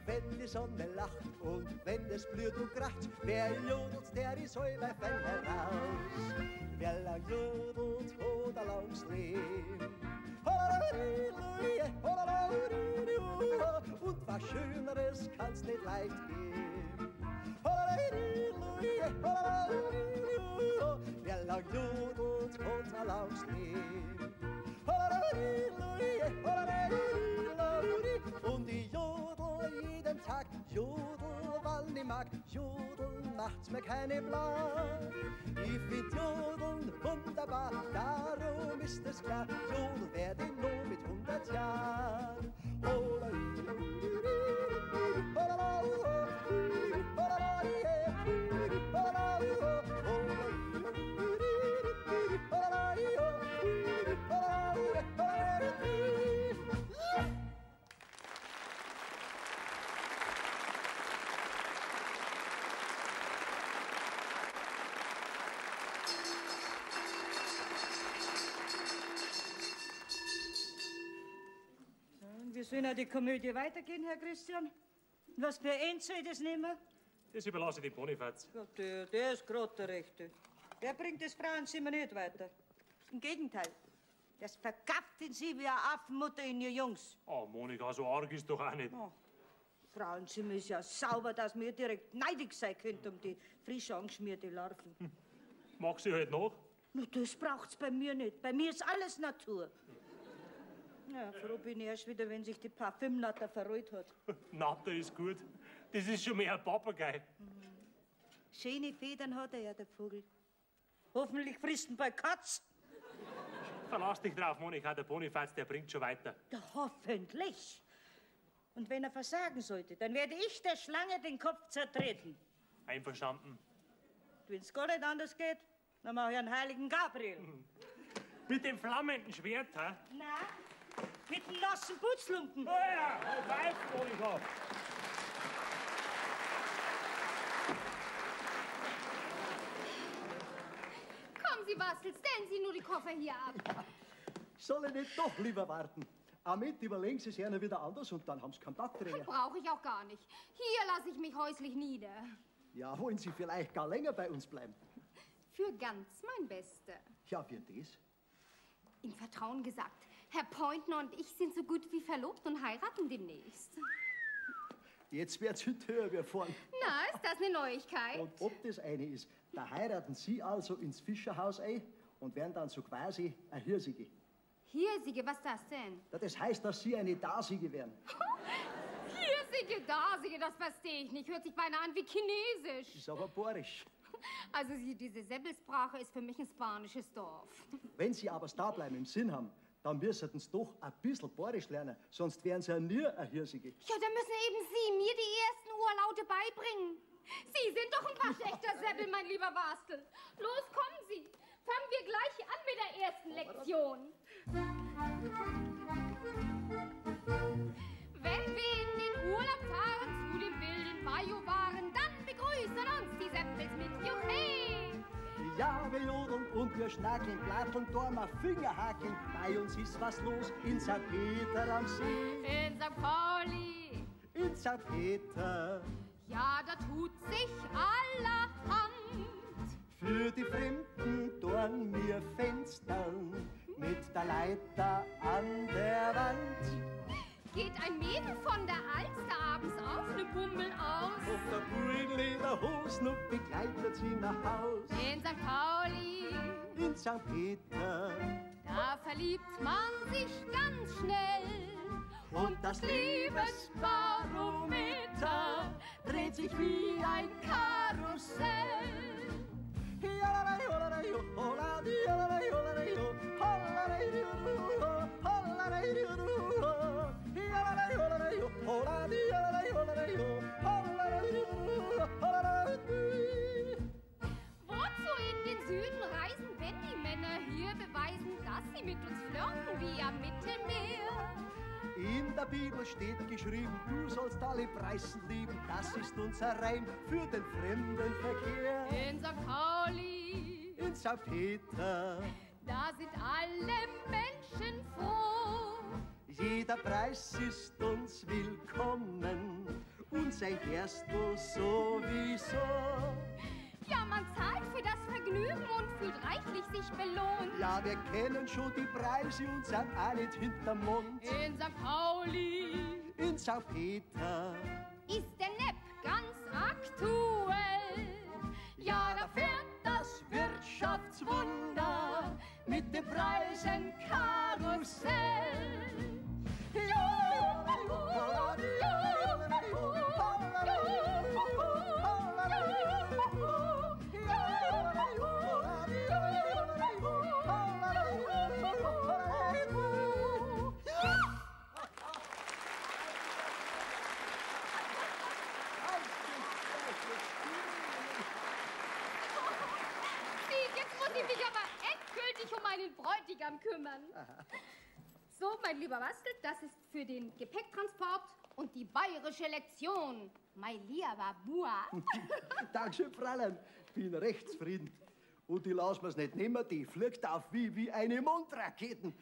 Wenn die Sonne lacht und wenn es blüht und kracht, wer jodelt, der ist halber fein heraus. Wer lang jodelt, hat ein langes Leben. Und was Schöneres kann's nicht leicht geben. Wer lang jodelt, hat ein langes Leben. Und ich jodel jeden Tag, jodel wann ich mag, jodeln macht's mir keine Plan. Ich find Jodeln wunderbar, darum ist es klar, Jodel werd ich nur mit 100 Jahren. Wie soll denn die Komödie weitergehen, Herr Christian? Was für ein soll das nehmen? Das überlasse ich dem Bonifaz. Ja, der ist gerade der Rechte. Der bringt das Frauenzimmer nicht weiter. Im Gegenteil. Das verkappt in sie wie eine Affenmutter in ihr Jungs. Oh, Monika, so arg ist doch auch nicht. Oh, Frauenzimmer ist ja sauber, dass mir direkt neidig sein könnte um die frisch angeschmierte Larven. Mag sie halt noch? Na, das braucht's bei mir nicht. Bei mir ist alles Natur. Ja, froh bin ich erst wieder, wenn sich die Parfümnatter verrollt hat. Natter ist gut. Das ist schon mehr ein Papagei. Schöne Federn hat er ja, der Vogel. Hoffentlich frisst ihn bei Katz. Verlass dich drauf, Monika. Der Bonifaz, der bringt schon weiter. Ja, hoffentlich. Und wenn er versagen sollte, dann werde ich der Schlange den Kopf zertreten. Einverstanden. Wenn es gar nicht anders geht, dann mache ich einen heiligen Gabriel. Mit dem flammenden Schwert, ha? Na, mit dem nassen Putzlumpen. Oh ja, weiß, Monika. Kommen Sie, Bastel, stellen Sie nur die Koffer hier ab. Soll ich nicht doch lieber warten? Amit, überlegen Sie es gerne wieder anders und dann haben Sie Kontaktträger. Brauche ich auch gar nicht. Hier lasse ich mich häuslich nieder. Ja, wollen Sie vielleicht gar länger bei uns bleiben? Für ganz mein Bester. Ja, wie das? In Vertrauen gesagt, Herr Pointner und ich sind so gut wie verlobt und heiraten demnächst. Jetzt wird's heute höher wie vorn. Na, ist das eine Neuigkeit? Und ob das eine ist, da heiraten Sie also ins Fischerhaus ein und werden dann so quasi eine Hirsige. Hirsige, was ist das denn? Ja, das heißt, dass Sie eine Dasige werden. Hirsige, Dasige, das verstehe ich nicht. Hört sich beinahe an wie Chinesisch. Ist aber borisch. Also diese Seppelsprache ist für mich ein spanisches Dorf. Wenn Sie aber da bleiben im Sinn haben, dann müssen Sie doch ein bisschen borisch lernen, sonst wären Sie ja nie eine Hirsige. Ja, dann müssen eben Sie mir die ersten Urlaute beibringen. Sie sind doch ein waschechter Seppel, mein lieber Bastel. Los, kommen Sie. Fangen wir gleich an mit der ersten Lektion. Wenn wir in den Urlaub fahren zu dem wilden Bayou waren, dann begrüßen uns die Seppels mit Juchhe. Ja, wir jodeln und wir schnakeln, platteln, Dormer, Fingerhakeln. Bei uns ist was los in St. Peter am See. In St. Pauli. In St. Peter. Ja, da tut sich allerhand. Für die Fremden dorn mir Fenstern mit der Leiter an der Wand. Geht ein Mädel von der Alster abends auf ne Bummel aus. Und der Bub in Lederhosen und begleitet sie nach Haus. In St. Pauli. In St. Peter. Da verliebt man sich ganz schnell. Und das Liebesbarometer dreht sich wie ein Karussell. Wozu in den Süden reisen, wenn die Männer hier beweisen, dass sie mit uns flirten wie am Mittelmeer? In der Bibel steht geschrieben, du sollst alle Preisen lieben. Das ist unser Reim für den Fremdenverkehr. In St. Pauli. In St. Peter. Da sind alle Menschen froh. Jeder Preis ist uns willkommen und sein Gerstl sowieso. Ja, man zahlt für das Vergnügen und fühlt reichlich sich belohnt. Ja, wir kennen schon die Preise und sind auch nicht hinterm Mond. In St. Pauli. In St. Peter. Ist der Nepp ganz aktuell. Ja, da fährt das Wirtschaftswunder mit dem Preisenkarussell. Jetzt muss ich mich aber endgültig um meinen Bräutigam kümmern. So, mein lieber Wastel, das ist für den Gepäcktransport und die bayerische Lektion. Mein lieber Bua. Dankeschön, Fräulein. Bin recht zufrieden. Und die lassen wir's nicht nehmen, die fliegt auf wie eine Mondraketen.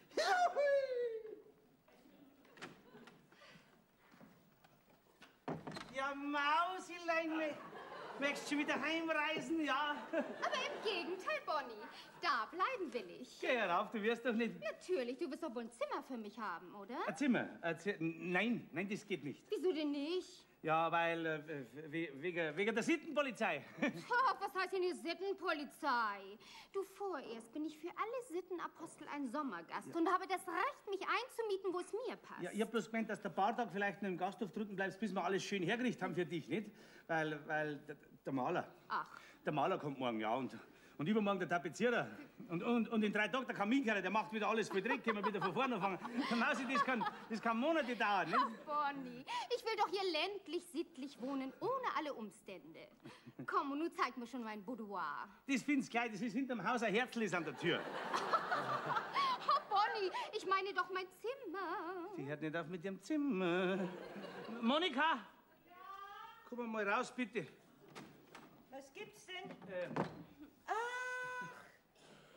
Ja, Mausilein, möchtest du wieder heimreisen, ja? Aber im Gegenteil, Bonnie. Da bleiben will ich. Geh herauf, du wirst doch nicht... Natürlich, du wirst doch wohl ein Zimmer für mich haben, oder? Ein Zimmer? Nein, das geht nicht. Wieso denn nicht? Ja, weil, wegen der Sittenpolizei. Ach, was heißt denn hier Sittenpolizei? Du, vorerst bin ich für alle Sittenapostel ein Sommergast und habe das Recht, mich einzumieten, wo es mir passt. Ja, ich hab bloß gemeint, dass der Bartag vielleicht noch im Gasthof drücken bleibst, bis wir alles schön hergerichtet haben für dich, nicht? Weil der Maler. Ach. Der Maler kommt morgen, ja, und übermorgen der Tapezierer. Und in 3 Tagen der Kaminkehrer, der macht wieder alles voll Dreck, können wir wieder von vorne anfangen. Der Mausi, das kann Monate dauern, nicht? Ach, Bonnie, ich will doch hier ländlich, sittlich wohnen, ohne alle Umstände. Komm, und nun zeig mir schon mein Boudoir. Das find's gleich, das ist hinterm Haus, ein Herzl ist an der Tür. Oh, Bonnie, ich meine doch mein Zimmer. Die hört nicht auf mit ihrem Zimmer. Monika! Ja? Komm mal raus, bitte. Was gibt's denn? Ach,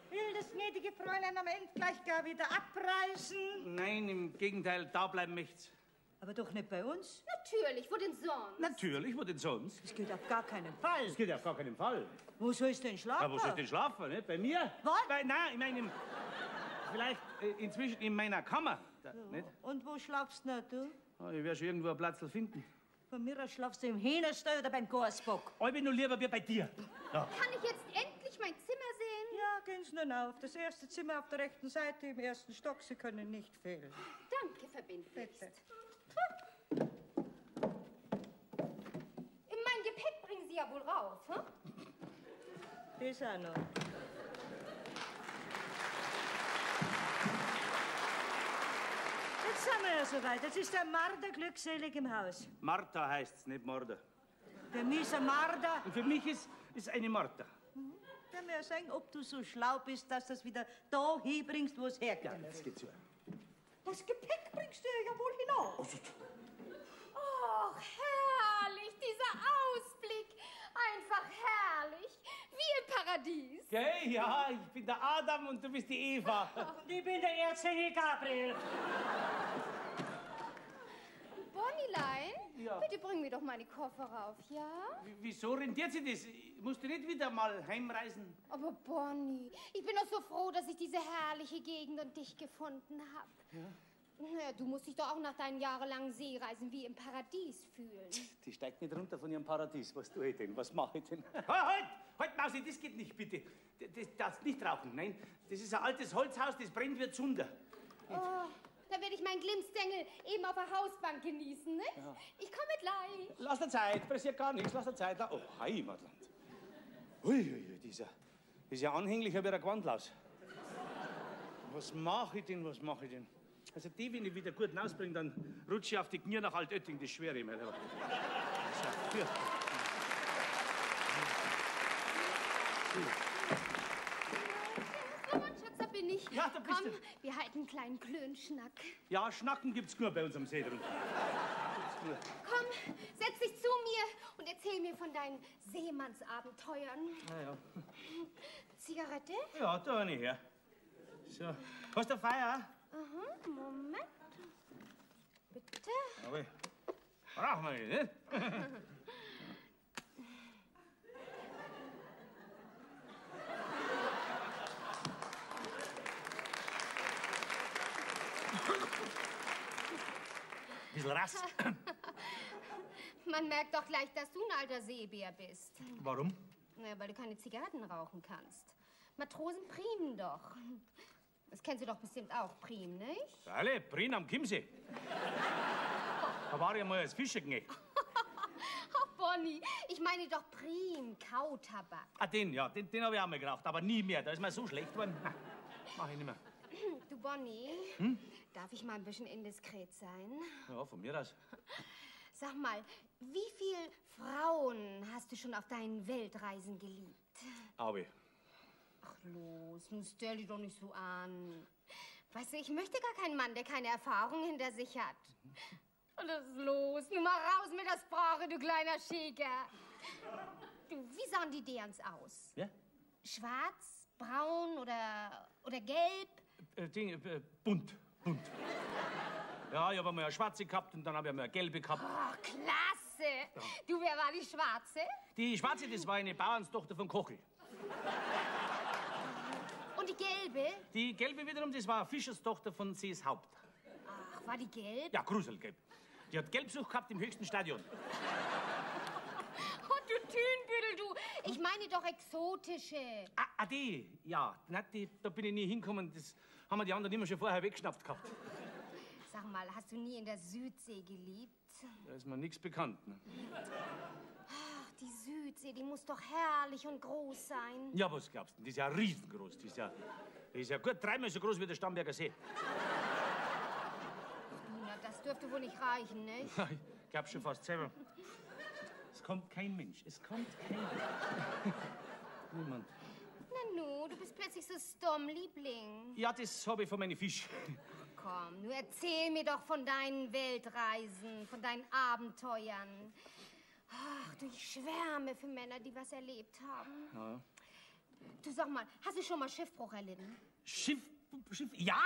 will das gnädige Fräulein am Ende gleich gar wieder abreisen? Nein, im Gegenteil, da bleiben möcht's. Aber doch nicht bei uns. Natürlich, wo denn sonst? Natürlich, wo denn sonst? Das geht auf gar keinen Fall. Das geht auf gar keinen Fall. Wo sollst du denn schlafen? Ja, wo soll ich denn schlafen, nicht? Bei mir? Was? Nein, ich meine, vielleicht inzwischen in meiner Kammer. Da, nicht? Und wo schlafst du? Oh, ich werde schon irgendwo einen Platz finden. Von mir aus schlafst du im Hähnerstall oder beim Gorsbock. Ich bin nur lieber wie bei dir. Ja. Kann ich jetzt endlich mein Zimmer sehen? Ja, gehen Sie nun auf. Das erste Zimmer auf der rechten Seite im 1. Stock. Sie können nicht fehlen. Danke, verbindlichst. Bitte. Mein Gepäck bringen Sie ja wohl rauf, hm? Das auch noch. Jetzt sind wir ja soweit. Jetzt ist der Marder glückselig im Haus. Martha heißt's, nicht Marder. Für mich ist ein Marder. Und für mich ist eine Martha. Kann mir ja sagen, ob du so schlau bist, dass du das wieder da hinbringst, wo es herkommt. Jetzt geht's ja. Das Gepäck bringst du ja wohl hinaus. Oh, herrlich, dieser Ausblick. Einfach herrlich. Wie im Paradies. Gell? Ja, ich bin der Adam und du bist die Eva. Und ich bin der Erzengel Gabriel. Bonnilein, Ja. bitte bring mir doch meine Koffer rauf, ja? Wieso rentiert sich das? Musst du nicht wieder mal heimreisen? Aber Bonnie, ich bin doch so froh, dass ich diese herrliche Gegend und dich gefunden habe. Ja? Naja, du musst dich doch auch nach deinen jahrelangen Seereisen wie im Paradies fühlen. Die steigt nicht runter von ihrem Paradies. Was tue ich denn? Was mache ich denn? Halt, Mausi, das geht nicht, bitte. Das darfst nicht rauchen. Nein, das ist ein altes Holzhaus, das brennt wie Zunder. Oh, da werde ich meinen Glimmstängel eben auf der Hausbank genießen, ne? Ja. Ich komme gleich. Lass dir Zeit, passiert gar nichts, lass dir Zeit. Oh, Heimatland. Uiuiui, dieser anhänglicher wie ein Gewandlaus. Was mache ich denn, was mache ich denn? Also die, wenn ich wieder gut rausbringe, dann rutsche ich auf die Knie nach Altötting, das schwere ich mir. Das ist ja fürchterlich. Schatz, da bin ich. Ja, da bist Komm, du. wir halten einen kleinen Klönschnack. Ja, Schnacken gibt's nur bei uns am See drin. Komm, setz dich zu mir und erzähl mir von deinen Seemannsabenteuern. Ja. Zigarette? Ja, da eine her. So. Hast du Feier? Aha, Moment. Bitte? Aber brauchen wir nicht, ne? Bisschen Rast. Man merkt doch gleich, dass du ein alter Seebär bist. Warum? Naja, weil du keine Zigaretten rauchen kannst. Matrosen priemen doch. Das kennst du doch bestimmt auch, Prim, nicht? Alle, Prin am Chiemsee. Da war ich mal als Fischer genäht. Oh, Bonnie, ich meine doch Prim, Kautabak. Ah, den habe ich auch mal geraucht, aber nie mehr. Da ist mir so schlecht geworden. Mach ich nicht mehr. Du, Bonnie, darf ich mal ein bisschen indiskret sein? Ja, von mir aus. Sag mal, wie viele Frauen hast du schon auf deinen Weltreisen geliebt? Auwe. Ach los, nun stell dich doch nicht so an. Weißt du, ich möchte gar keinen Mann, der keine Erfahrung hinter sich hat. Und was ist los? Nun mal raus mit der Sprache, du kleiner Schäker. Du, wie sahen die Derns aus? Ja? Schwarz, braun oder gelb? Bunt. Ja, ich habe einmal eine schwarze gehabt und dann habe ich einmal eine gelbe gehabt. Oh, klasse! Ja. Du, wer war die Schwarze? Die Schwarze, das war eine Bauernstochter von Kochel. Und die Gelbe? Die Gelbe wiederum, das war eine Fischerstochter von Seeshaupt. Ach, war die gelb? Ja, gruselgelb. Die hat Gelbsucht gehabt im höchsten Stadion. Oh, du Tünbüttel, du! Ich meine doch exotische. Die? Ja, nein, da bin ich nie hingekommen. Das haben wir die anderen immer schon vorher weggeschnappt gehabt. Sag mal, hast du nie in der Südsee geliebt? Da ist mir nichts bekannt. Ne? Ach, die Südsee, die muss doch herrlich und groß sein. Ja, was glaubst du? Die ist ja riesengroß. Die ist ja gut dreimal so groß wie der Starnberger See. Na, das dürfte wohl nicht reichen, nicht? Ich glaub schon fast selber. Es kommt kein Mensch. Es kommt kein Mensch. Niemand. Na nu, du bist plötzlich so stumm, Liebling. Ja, das habe ich von meinen Fisch. Komm, nur erzähl mir doch von deinen Weltreisen, von deinen Abenteuern. Ach, du, ich schwärme für Männer, die was erlebt haben. Ja. Du, sag mal, hast du schon mal Schiffbruch erlitten? Schiff? Ja,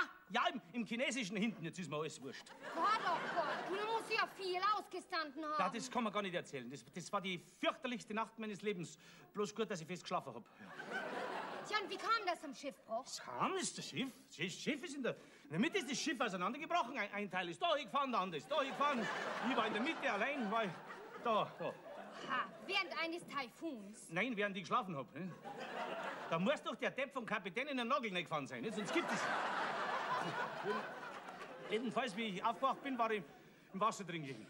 im Chinesischen hinten. Jetzt ist mir alles wurscht. Gott, oh Gott, du musst ja viel ausgestanden haben. Ja, das kann man gar nicht erzählen. Das war die fürchterlichste Nacht meines Lebens. Bloß gut, dass ich fest geschlafen habe. Tja, und wie kam das zum Schiffbruch? Das Schiff? Das Schiff ist in der Mitte ist das Schiff auseinandergebrochen. Ein Teil ist da hingefahren, der andere ist da hingefahren. Ich war in der Mitte allein, weil da. Ha, während eines Taifuns? Nein, während ich geschlafen habe. Ne? Da muss doch der Depp vom Kapitän in den Nagel nicht gefahren sein, ne? Sonst gibt es... Jedenfalls, wie ich aufgewacht bin, war ich im Wasser drin gelegen.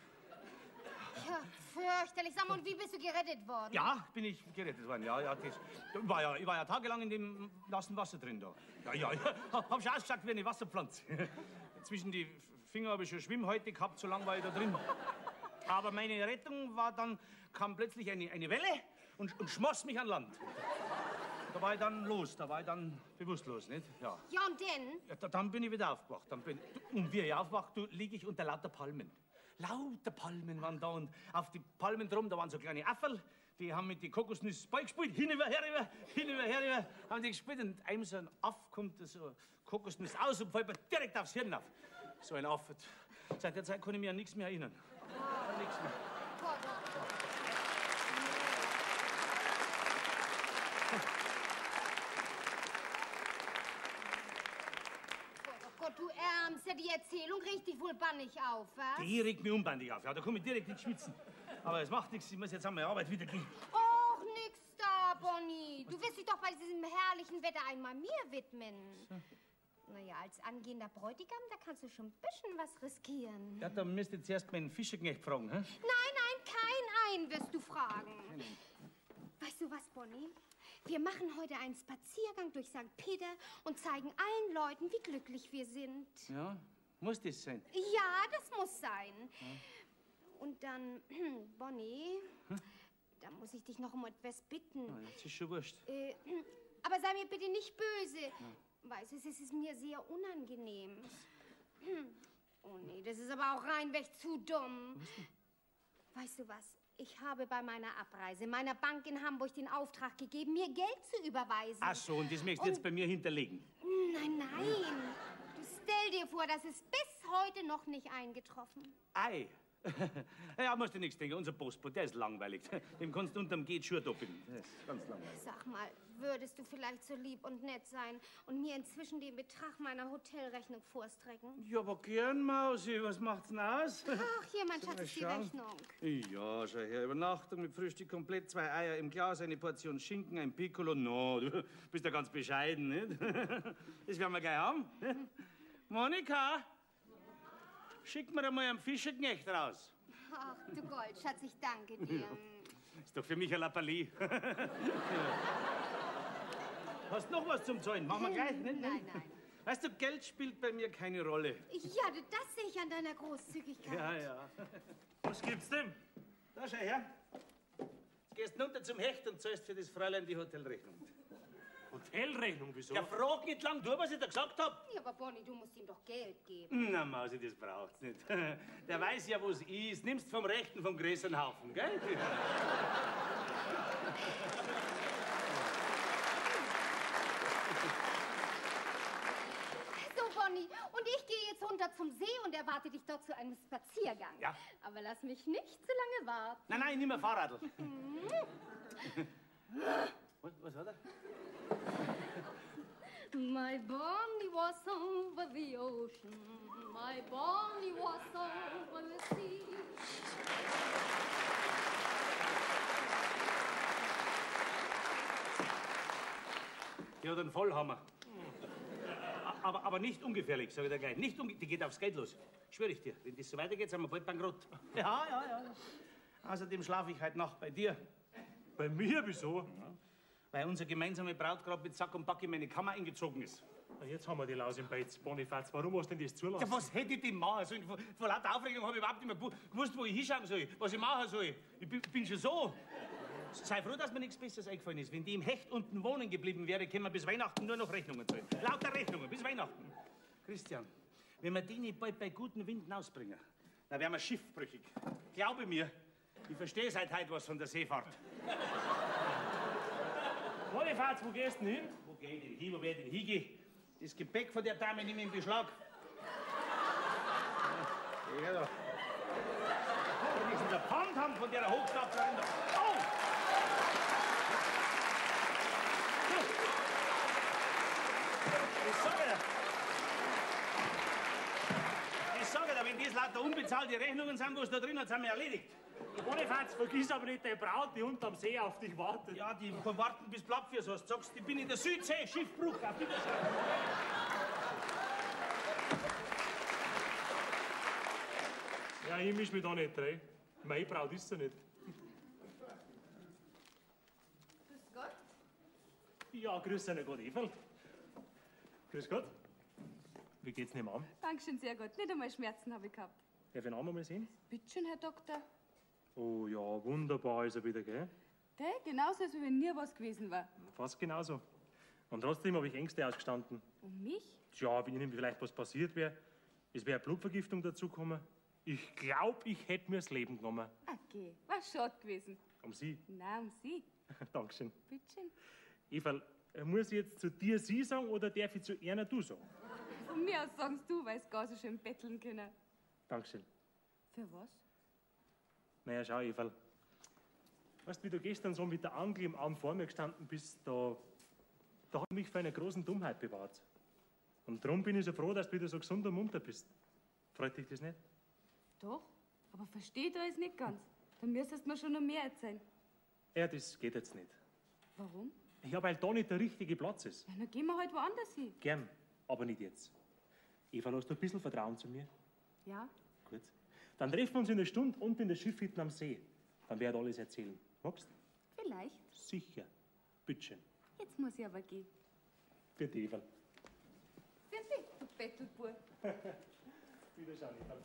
Ja, fürchterlich. Sag mal, und wie bist du gerettet worden? Ja, bin ich gerettet worden. Ja, ich war ja tagelang in dem nassen Wasser drin da. Ja. Hab schon ausgeschaut wie eine Wasserpflanze. Zwischen die Finger habe ich schon Schwimmhäute gehabt, so lange war ich da drin. Aber meine Rettung war dann, kam plötzlich eine Welle und schmoss mich an Land. Da war ich dann los, da war ich dann bewusstlos, nicht? Ja. Ja, und denn? Ja, dann bin ich wieder aufgewacht. Und wie ich aufwacht, liege ich unter lauter Palmen. Lauter Palmen waren da und auf die Palmen drum, da waren so kleine Afferl, Die haben mit den Kokosnüssen Ball gespielt, hinüber, herüber, haben die gespielt und einem so ein Aff kommt so eine Kokosnuss aus und fällt mir direkt aufs Hirn auf. So ein Aff. Seit der Zeit kann ich mich an nichts mehr erinnern. An nichts mehr. Gott, du Ärmster, die Erzählung regt dich wohl bannig auf, was? Die regt mich unbandig auf, ja, da komme ich direkt ins Schwitzen. Aber es macht nichts, ich muss jetzt an meine Arbeit wieder gehen. Och, nix da, Bonnie. Du wirst dich doch bei diesem herrlichen Wetter einmal mir widmen. So. Naja, als angehender Bräutigam, da kannst du schon ein bisschen was riskieren. Ja, dann müsst ihr zuerst meinen Fischerknecht fragen, hä? Nein, kein wirst du fragen. Weißt du was, Bonnie? Wir machen heute einen Spaziergang durch St. Peter und zeigen allen Leuten, wie glücklich wir sind. Ja, muss das sein? Ja, das muss sein. Ja. Und dann, Bonnie, da muss ich dich noch um etwas bitten. Ja, das ist schon wurscht. Aber sei mir bitte nicht böse. Ja. Weißt du, es ist mir sehr unangenehm. Oh nee, das ist aber auch reinweg zu dumm. Weißt du was? Ich habe bei meiner Abreise meiner Bank in Hamburg den Auftrag gegeben, mir Geld zu überweisen. Ach so, und das möchtest du jetzt bei mir hinterlegen? Nein. Du stell dir vor, das ist bis heute noch nicht eingetroffen. Ei. Ja, musst du nichts denken. Unser Postbote, der ist langweilig. Dem kannst du unterm Gehschuh doppeln. Das ist ganz langweilig. Sag mal, würdest du vielleicht so lieb und nett sein und mir inzwischen den Betrag meiner Hotelrechnung vorstrecken? Ja, aber gern, Mausi. Was macht's denn aus? Ach, hier, mein Schatz, ist die Rechnung. Ja, schau her. Übernachtung mit Frühstück komplett, 2 Eier im Glas, eine Portion Schinken, ein Piccolo. No, du bist ja ganz bescheiden, nicht? Das werden wir gleich haben. Monika, schick mir einmal einen Fischerknecht raus. Ach, du Goldschatz, ich danke dir. Ist doch für mich ein Lappalie. Hast noch was zum Zahlen? Machen wir gleich, nicht? Nein. Weißt du, Geld spielt bei mir keine Rolle. Ja, das sehe ich an deiner Großzügigkeit. Ja. Was gibt's denn? Da, schau her. Jetzt gehst du runter zum Hecht und zahlst für das Fräulein die Hotelrechnung. Hotelrechnung, wieso? Ja, frag nicht lang durch, was ich da gesagt hab. Ja, aber Bonnie, du musst ihm doch Geld geben. Na, Mausi, das braucht's nicht. Der weiß ja, wo's ist. Nimmst vom Rechten vom größeren Haufen, gell? So, Bonnie, und ich gehe jetzt runter zum See und erwarte dich dort zu einem Spaziergang. Ja. Aber lass mich nicht zu lange warten. Nein, nimm ein Fahrradl. Was war das? My Bonnie was over the ocean, my Bonnie was over the sea. Die hat einen Vollhammer. Aber nicht ungefährlich, sag ich dir gleich. Die geht aufs Geld los. Schwöre ich dir. Wenn das so weitergeht, sind wir bald bankrott. Ja. Außerdem schlafe ich heute Nacht bei dir. Bei mir? Wieso? Ja. Weil unsere gemeinsame Braut gerade mit Sack und Back in meine Kammer eingezogen ist. Na, jetzt haben wir die Laus im Bett, Bonifaz. Warum hast du denn das zulassen? Ja, was hätte ich denn machen sollen? Vor lauter Aufregung habe ich überhaupt nicht mehr gewusst, wo ich hinschauen soll, was ich machen soll. Ich bin schon so. Sei froh, dass mir nichts Besseres eingefallen ist. Wenn die im Hecht unten wohnen geblieben wäre, können wir bis Weihnachten nur noch Rechnungen zahlen. Lauter Rechnungen, bis Weihnachten. Christian, wenn wir die nicht bald bei guten Winden ausbringen, dann wären wir schiffbrüchig. Glaube mir, ich verstehe seit heute was von der Seefahrt. Bonifaz, wo gehst du denn hin? Wo geh ich denn hin? Wo werde ich denn hingehen? Das Gepäck von der Dame nehme ich in Beschlag. Ja, da. Wenn ich in der Pfand haben von der Hochstaplerin da. Oh! Ich sage dir, wenn das lauter unbezahlte Rechnungen sind, was da drin hat, sind wir erledigt. Bonifaz, vergiss aber nicht deine Braut, die unterm See auf dich wartet. Ja, die kann warten, bis Plattfürs hast. Sagst, ich bin in der Südsee, Schiffbruch, auf Wiedersehen. Ja, ich misch mich da nicht rein. Meine Braut ist sie nicht. Grüß Gott. Ja, grüß einen Gott, Everl. Grüß Gott. Wie geht's dem Arm? Dankeschön, sehr gut. Nicht einmal Schmerzen habe ich gehabt. Darf ich den Arm mal sehen? Bitteschön, Herr Doktor. Oh ja, wunderbar ist er wieder, gell? Gell? Genauso, als wenn nie was gewesen war. Fast genauso. Und trotzdem habe ich Ängste ausgestanden. Um mich? Tja, wenn Ihnen vielleicht was passiert wäre, es wäre Blutvergiftung dazugekommen. Ich glaub, ich hätte mir das Leben genommen. Okay, war schade gewesen. Um Sie. Nein, um Sie. Dankeschön. Bittchen. Eva, muss ich jetzt zu dir Sie sagen oder darf ich zu einer du sagen? Von mir aus sagst du, weil es gar so schön betteln können. Dankeschön. Für was? Naja, schau, Eva. Weißt du, wie du gestern so mit der Angel im Arm vor mir gestanden bist, da hat mich vor einer großen Dummheit bewahrt. Und darum bin ich so froh, dass du wieder so gesund und munter bist. Freut dich das nicht? Doch, aber versteht alles nicht ganz. Dann müsstest du mir schon noch mehr erzählen. Ja, das geht jetzt nicht. Warum? Ja, weil da nicht der richtige Platz ist. Ja, dann gehen wir halt woanders hin. Gern, aber nicht jetzt. Eva, hast du ein bisschen Vertrauen zu mir? Ja? Gut. Dann treffen wir uns in einer Stunde unten in der Schiffhütte am See. Dann werde ich alles erzählen. Magst du? Vielleicht. Sicher. Bittschön. Jetzt muss ich aber gehen. Für die Eva. Für dich, du Bettelbub. Wiederschauen, Eva.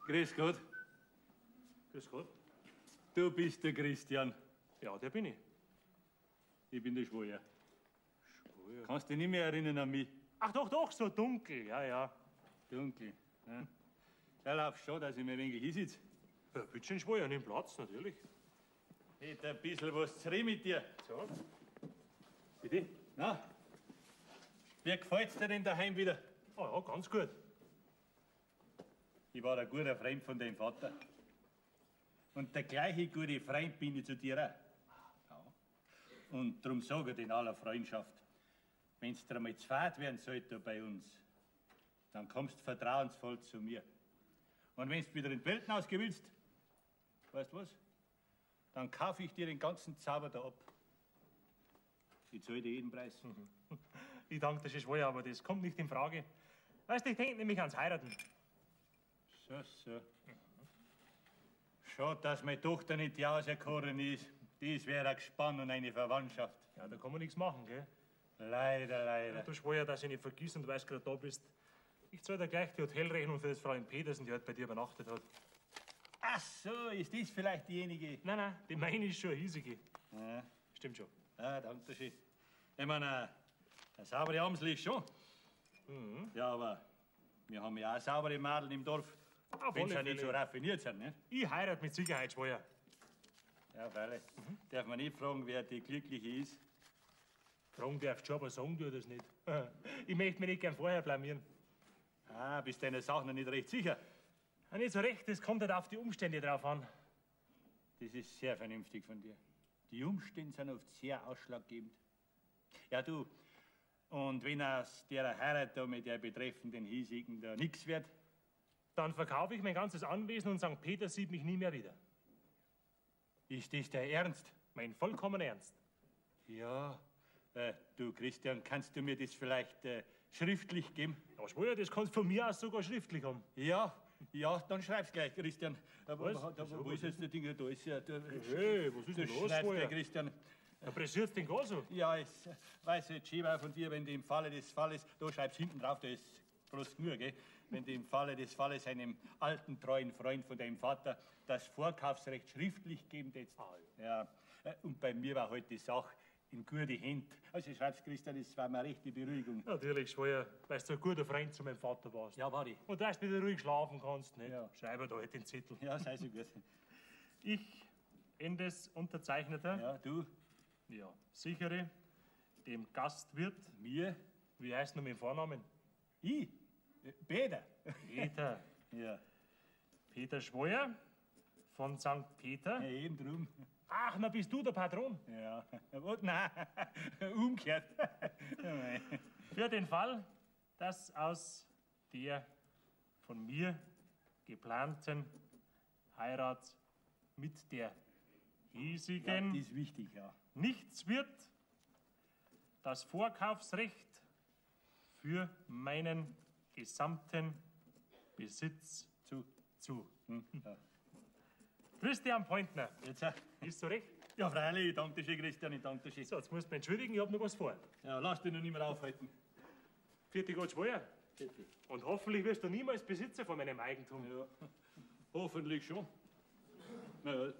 Grüß Gott. Grüß Gott. Du bist der Christian. Ja, der bin ich. Ich bin der Schwojer. Kannst dich nicht mehr erinnern an mich? Ach doch, doch, so dunkel. Ja, ja. Dunkel. Ja. Da laufst schon, dass ich mir ein wenig hinsitze. Ja, bitte schön, ja, nimm Platz, natürlich. Hätte ein bisschen was zu reden mit dir. So. Bitte? Na? Wie gefällt's dir denn daheim wieder? Oh ja, ganz gut. Ich war ein guter Freund von deinem Vater. Und der gleiche gute Freund bin ich zu dir auch. Ja. Und darum sage ich in aller Freundschaft, wenn's dir einmal zu fad werden sollte bei uns, dann kommst du vertrauensvoll zu mir. Und wenn's wieder in die Welt hinausgehen willst, weißt du was? Dann kaufe ich dir den ganzen Zauber da ab. Ich zahle dir jeden Preis. Ich danke dir schon, aber das kommt nicht in Frage. Weißt du, ich denke nämlich ans Heiraten. So. Schade, dass meine Tochter nicht die auserkoren ist. Dies wäre ein Gespann und eine Verwandtschaft. Ja, da kann man nichts machen, gell? Leider. Ja, du schwör ja, dass ich nicht vergiss und weißt, gerade da bist. Ich zahle dir gleich die Hotelrechnung für das Fräulein Petersen, die heute bei dir übernachtet hat. Ach so, ist das vielleicht diejenige? Nein, die meine ist schon eine hiesige. Ja. Stimmt schon. Ah, danke schön. Ich meine, eine saubere Amsel ist schon. Ja, aber wir haben ja auch saubere Madeln im Dorf. Auf Wenn sie alle nicht so Fälle. raffiniert sind, ne? Ich heirate mit Sicherheit, schwör. Ja, freilich. Darf man nicht fragen, wer die Glückliche ist? Fragen darfst du schon, aber sagen du das nicht. Ich möchte mich nicht gern vorher blamieren. Ah, bist deiner Sache noch nicht recht sicher? Ja, nicht so recht, das kommt halt auf die Umstände drauf an. Das ist sehr vernünftig von dir. Die Umstände sind oft sehr ausschlaggebend. Ja, du, und wenn aus der Heirat da mit der betreffenden hiesigen da nichts wird, Dann verkaufe ich mein ganzes Anwesen und St. Peter sieht mich nie mehr wieder. ist das der Ernst? Mein vollkommener Ernst. Ja. Du, Christian, kannst du mir das vielleicht schriftlich geben? Ja, schwör, das kannst du von mir aus sogar schriftlich haben. Ja, dann schreib's gleich, Christian. Was? Wo ist jetzt der Ding? Da ist ja. Hey, was ist denn los, Schreib's schwör? gleich, Christian. Da pressierst du den gar so. Ja, ich weiß jetzt, Schieber von dir, wenn du im Falle des Falles, da schreibst hinten drauf, da ist bloß nur, gell? Wenn du im Falle des Falles einem alten, treuen Freund von deinem Vater das Vorkaufsrecht schriftlich geben würdest. Ja. Und bei mir war heute die Sache in gute Hände. Also schreibst, Christian, das war mir eine rechte Beruhigung. Natürlich, schwör, weil du ein guter Freund zu meinem Vater warst. Ja, war ich. Und dass du wieder ruhig schlafen kannst, nicht? Ja. Schreibe da halt den Zettel. Ja, sei so gut. Ich, Endes Unterzeichneter, Ja, du, ja, sichere dem Gastwirt, mir, wie heißt noch mein Vornamen? ich, Peter. Peter. Ja, Peter Schwoyer von St. Peter. ja, eben drum. Ach, na bist du der Patron. Ja, und nein, umgekehrt. Für den Fall, dass aus der von mir geplanten Heirat mit der hiesigen Das ist wichtig, ja. nichts wird, das Vorkaufsrecht für meinen gesamten Besitz zu. Ja. Christian Pointner, Jetzt, ist so recht? ja, freilich, ich danke dir schön, Christian, ich danke dir schön. So, jetzt musst du mich entschuldigen, ich hab noch was vor. Ja, lass dich noch nicht mehr aufhalten. Vierte Gott Schwoyer. Und hoffentlich wirst du niemals Besitzer von meinem Eigentum. Ja, hoffentlich schon. Na ja,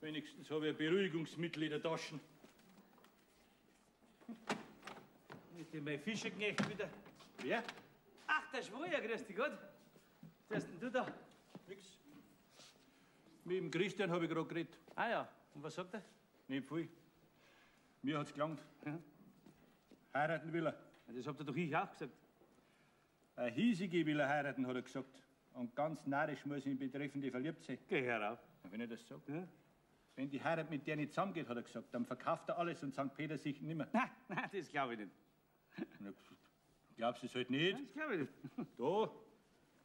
wenigstens habe ich ein Beruhigungsmittel in der Tasche. Mit dem mein Fischerknecht wieder. Wer? Ach, der Schwuier, grüß dich Gott. Was hast denn du da? Nix. Mit dem Christian habe ich gerade geredet. Ah ja, und was sagt er? Nicht viel. Mir hat's gelangt. Heiraten will er. Das habt ihr doch ich auch gesagt. Eine hiesige will er heiraten, hat er gesagt. Und ganz narrisch muss ihn betreffende verliebt sein. Geh herauf. Wenn er das sagt. Ja. Wenn die Heirat mit der nicht zusammengeht, hat er gesagt, dann verkauft er alles und St. Peter sich nimmer. Nein, das glaube ich nicht. Glaubst du es halt nicht? Das glaube ich nicht. Da,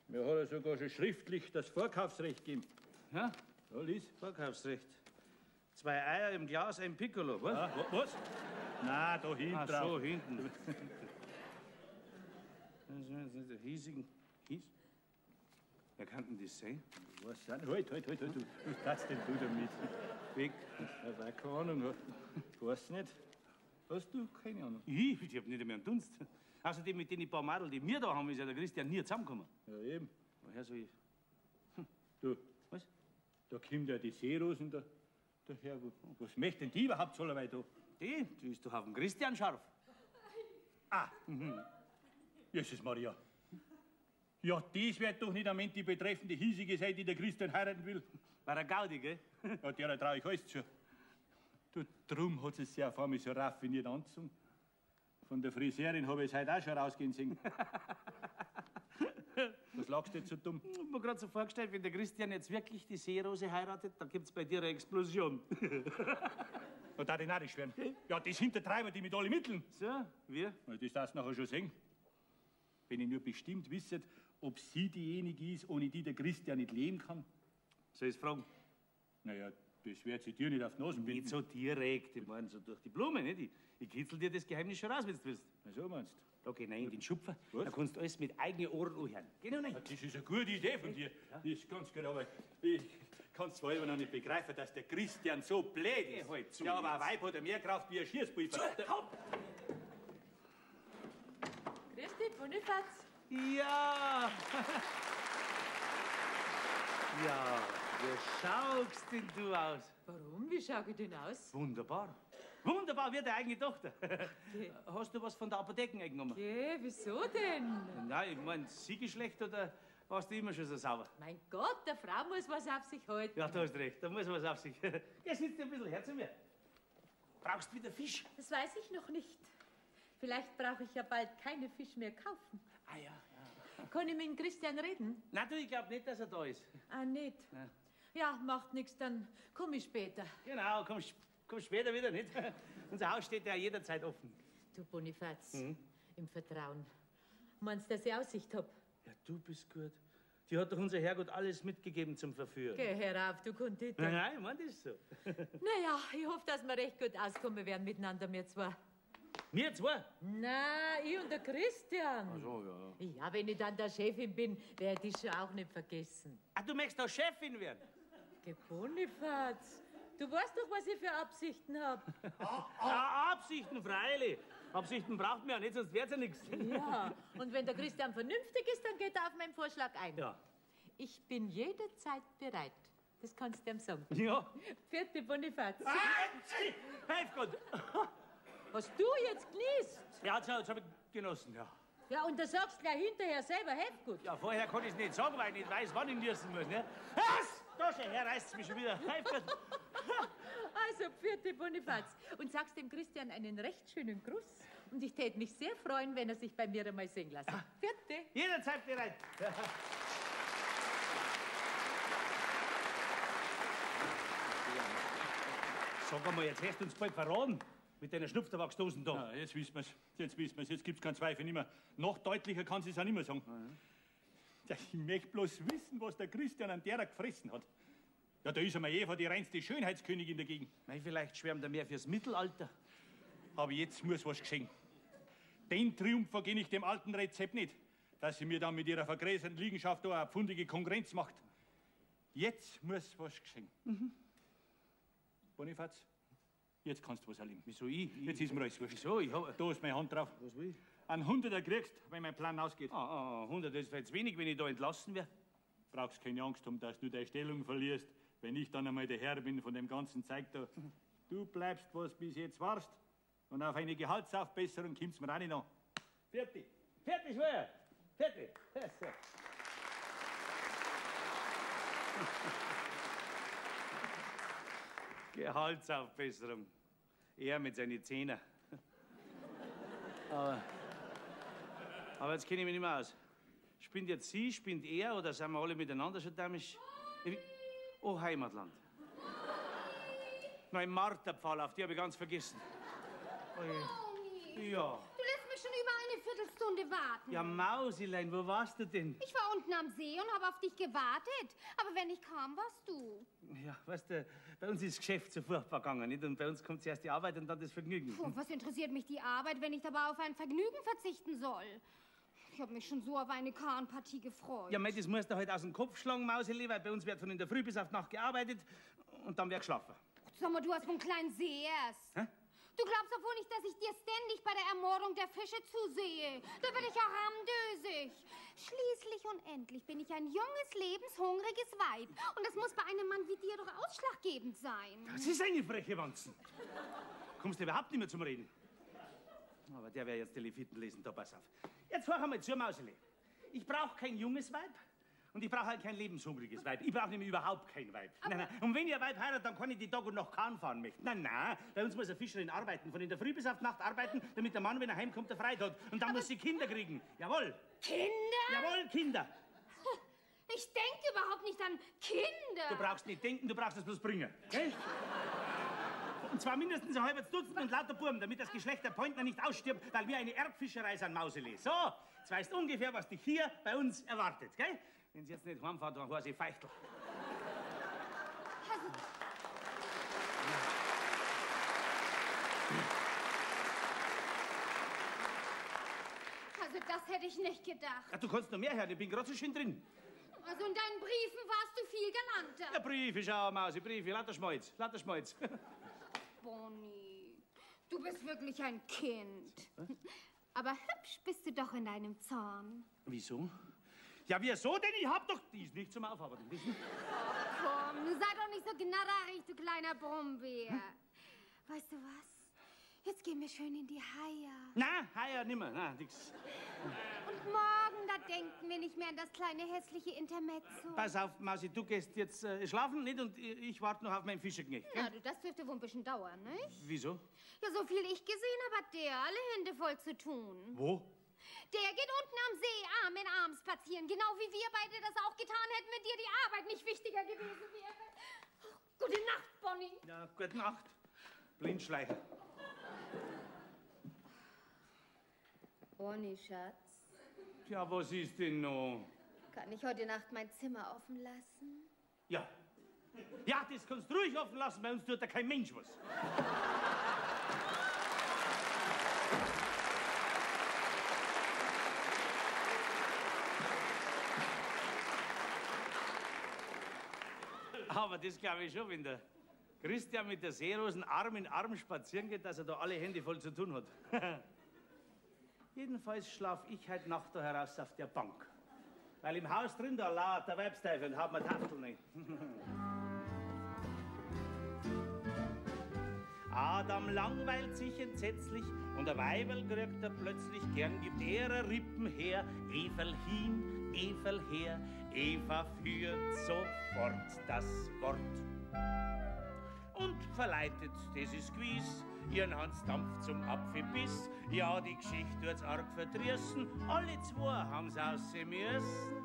mir hat er sogar schon schriftlich das Vorkaufsrecht gegeben. Ja? Da, lies. Vorkaufsrecht. 2 Eier im Glas, ein Piccolo, was? Ah, was? Nein, da hinten Ach drauf. so, hinten. Das ist nicht der hiesigen. Hies? Wer kann denn das sein? Was sind? Halt. Was tatst denn du damit? Weg. Ja, keine Ahnung. Weiß nicht. Hast du? Keine Ahnung. Ich hab nicht mehr einen Dunst. Außerdem mit den paar Mädel, die wir da haben, ist ja der Christian nie zusammengekommen. Ja, eben. Woher soll ich? Du. Was? Da kommt ja die Seerosen daher. Was möchte denn die überhaupt so weit da? Die ist doch auf dem Christian scharf. Ah. Jesus Maria. Ja, das wird doch nicht am Ende die betreffende hiesige sein, die der Christian heiraten will. War der Gaudi, gell? Ja, der traue ich alles zu. Du, drum hat sie sich auf einmal so raffiniert angezogen. Von der Friseurin habe ich es heute auch schon rausgehen sehen. Was lachst du jetzt so dumm? Ich hab mir gerade so vorgestellt, wenn der Christian jetzt wirklich die Seerose heiratet, dann gibt's bei dir eine Explosion. Und da die narrisch werden. Ja, das hintertreiben die mit allen Mitteln. So, wir? Ja, das darfst du nachher schon sehen. Wenn ich nur bestimmt wüsste, ob sie diejenige ist, ohne die der Christian nicht leben kann. Soll ich's fragen? Naja, das wird sie dir nicht auf die Nase binden. Nicht so direkt, ich meine so durch die Blume, nicht? Ich kitzel dir das Geheimnis schon raus, wenn du willst. Na, so meinst du? Okay, nein, in den Schupfer. Was? Da kannst du alles mit eigenen Ohren anhören. Geh noch rein. Ja, das ist eine gute Idee von dir. Das ist ganz gut, aber ich kann es zwar immer noch nicht begreifen, dass der Christian so blöd ist. Halt zu Ja, aber ein jetzt. Weib hat ja mehr Kraft wie ein Schießpulver. Grüß dich, Bonifaz. Ja! Ja, wie schaust denn du aus? Warum? Wie schau ich denn aus? Wunderbar. Wunderbar, wie deine eigene Tochter. Hast du was von der Apotheke eingenommen? Geh, wieso denn? Nein, ich mein, Siegeschlecht oder warst du immer schon so sauber? Mein Gott, der Frau muss was auf sich halten. Ja, du hast recht, da muss was auf sich. Ja, sitzt ein bisschen her zu mir. Brauchst du wieder Fisch? Das weiß ich noch nicht. Vielleicht brauche ich ja bald keine Fisch mehr kaufen. Ah ja. Kann ich mit dem Christian reden? Nein, du, ich glaube nicht, dass er da ist. Ah, nicht? Ja. Ja, macht nichts, dann komme ich später. Genau, komm später wieder, nicht? Unser Haus steht ja jederzeit offen. Du, Bonifaz, im Vertrauen. Meinst du, dass ich Aussicht hab? Ja, du bist gut. Die hat doch unser Herrgott alles mitgegeben zum Verführen. Geh herauf, du Konditor. Nein, ich mein das so. Naja, ich hoffe, dass wir recht gut auskommen werden miteinander, wir zwei. Wir zwei? Na, ich und der Christian. Ach so, ja. Ja, wenn ich dann der Chefin bin, werde ich schon auch nicht vergessen. Ah, du möchtest auch Chefin werden? Geh, Bonifaz, du weißt doch, was ich für Absichten habe. Ja, Absichten, freilich. Absichten braucht man ja nicht, sonst wär's ja nichts. Ja, und wenn der Christian vernünftig ist, dann geht er auf meinen Vorschlag ein. Ja. Ich bin jederzeit bereit. Das kannst du ihm sagen. Ja. Vierte Bonifaz. Hilf Gott. Hast du jetzt genießt? Ja, jetzt hab ich genossen, ja. Ja, und da sagst du gleich hinterher selber, helft gut. Ja, vorher konnte ich es nicht sagen, weil ich nicht weiß, wann ich niesen muss, ne? Was? Da schon her, reißt's mich schon wieder. Hilf Gott. Also, vierte Bonifaz. Und sagst dem Christian einen recht schönen Gruß. Und ich täte mich sehr freuen, wenn er sich bei mir einmal singen lässt. Vierte. Jederzeit bereit. Sag einmal, jetzt hast du uns bald verraten. Mit deiner Schnupftabaksdosen da. Ja, jetzt wissen wir's. Jetzt gibt's keinen Zweifel nicht mehr. Noch deutlicher kann sie es auch nicht mehr sagen. Ja, ich möchte bloß wissen, was der Christian an derer gefressen hat. Ja, da ist einmal Eva die reinste Schönheitskönigin dagegen. Mei, vielleicht schwärmt er mehr fürs Mittelalter. Aber jetzt muss was geschehen. Den Triumph vergeh ich dem alten Rezept nicht, dass sie mir dann mit ihrer vergräserten Liegenschaft da eine pfundige Konkurrenz macht. Jetzt muss was geschehen. Bonifaz, jetzt kannst du was erleben. Wieso ich? Jetzt ist mir alles wurscht. Wieso? Ich hab... Da ist meine Hand drauf. Was will ich? Ein 100er kriegst, wenn mein Plan ausgeht. 100, das ist jetzt wenig, wenn ich da entlassen werde. Brauchst keine Angst haben, dass du deine Stellung verlierst, wenn ich dann einmal der Herr bin von dem ganzen Zeug da. Du bleibst, was bis jetzt warst, Und auf eine Gehaltsaufbesserung kommt's mir auch nicht noch. Fertig. Fertig, woher? Fertig. Ja, so. Gehaltsaufbesserung. Er mit seinen Zehner. Aber jetzt kenne ich mich nicht mehr aus. Spinnt jetzt sie, spinnt er oder sind wir alle miteinander schon dämisch? Oh, Heimatland. Nein, Marterpfahl, auf die habe ich ganz vergessen. Toni, Ja. du lässt mich schon über eine Viertelstunde warten. Ja, Mausilein, wo warst du denn? Ich war unten am See und habe auf dich gewartet. Aber wenn ich kam, warst du. Ja, weißt du, bei uns ist das Geschäft so furchtbar gegangen, nicht? Und bei uns kommt zuerst die Arbeit und dann das Vergnügen. Puh, was interessiert mich die Arbeit, wenn ich dabei auf ein Vergnügen verzichten soll? Ich habe mich schon so auf eine Karnpartie gefreut. Ja, mei, das musst du halt aus dem Kopf schlagen, Mauseli, weil bei uns wird von in der Früh bis auf Nacht gearbeitet und dann wird geschlafen. Sag mal, du hast vom kleinen See erst. Hä? Du glaubst doch wohl nicht, dass ich dir ständig bei der Ermordung der Fische zusehe. Da werde ich ja rammdösig. Schließlich und endlich bin ich ein junges, lebenshungriges Weib. Und das muss bei einem Mann wie dir doch ausschlaggebend sein. Das ist eine freche Wanzen. Kommst du überhaupt nicht mehr zum Reden? Aber der wäre jetzt die Leviten lesen, da pass auf. Jetzt hör einmal zur Mauseli. Ich brauche kein junges Weib und ich brauche halt kein lebenshungriges Weib. Ich brauche nämlich überhaupt kein Weib. Nein. Und wenn ihr Weib heiratet, dann kann ich die Tag und Nacht Kahn fahren möchten. Nein, bei uns muss eine Fischerin arbeiten, von in der Früh bis auf die Nacht arbeiten, damit der Mann, wenn er heimkommt, der Freude hat. Und dann muss sie Kinder kriegen. Jawohl. Kinder? Jawohl, Kinder. Ich denke überhaupt nicht an Kinder. Du brauchst nicht denken, du brauchst es bloß bringen. Gell? Und zwar mindestens ein halbes Dutzend und lauter Burm, damit das Geschlecht der Pointner nicht ausstirbt, weil wir eine Erbfischerei sind, Mauseli. So, jetzt weißt du ungefähr, was dich hier bei uns erwartet, gell? Wenn sie jetzt nicht heimfahrt, dann heißt sie Feichtel. Also das hätte ich nicht gedacht. Ja, du kannst noch mehr hören, ich bin gerade so schön drin. Also in deinen Briefen warst du viel galanter. Ja, Briefe, schau, Mausi, Briefe, lauter Schmalz, lauter Schmalz. Bonnie, du bist wirklich ein Kind. Aber hübsch bist du doch in deinem Zorn. Wieso? Ja, wieso denn? Ich hab doch... Die ist nicht zum Aufarbeiten, wissen? Komm, sei doch nicht so gnarrig, du kleiner Brombeer. Weißt du was? Jetzt gehen wir schön in die Haia. Na, Haia nimmer, na, nix. Und morgen, da denken wir nicht mehr an das kleine hässliche Intermezzo. Pass auf, Mausi, du gehst jetzt schlafen, nicht? Und ich warte noch auf meinen Fischerknecht, gell? Na, du, das dürfte wohl ein bisschen dauern, nicht? Wieso? Ja, so viel ich gesehen habe, hat der alle Hände voll zu tun. Wo? Der geht unten am See Arm in Arm spazieren, genau wie wir beide das auch getan hätten, wenn dir die Arbeit nicht wichtiger gewesen wäre. Gute Nacht, Bonnie. Ja, gute Nacht. Blindschleicher. Bonnie, Schatz, Ja, was ist denn noch? kann ich heute Nacht mein Zimmer offen lassen? Ja. Ja, das kannst du ruhig offen lassen, bei uns tut da kein Mensch was. Aber das glaube ich schon, wenn der Christian mit der Seerosen Arm in Arm spazieren geht, dass er da alle Hände voll zu tun hat. Jedenfalls schlaf ich heute Nacht da heraus auf der Bank. Weil im Haus drin da lauert der Weibsteufel und hat mir Tafel nicht. Adam langweilt sich entsetzlich und der Weiberl kriegt er plötzlich gern, gibt er Rippen her, Everl hin, Everl her, Eva führt sofort das Wort. Und verleitet, das ist gewiss, ihren Hansdampf zum Apfelbiss. Ja, die Geschichte tut's arg verdrießen, alle zwei haben's aussehen müssen.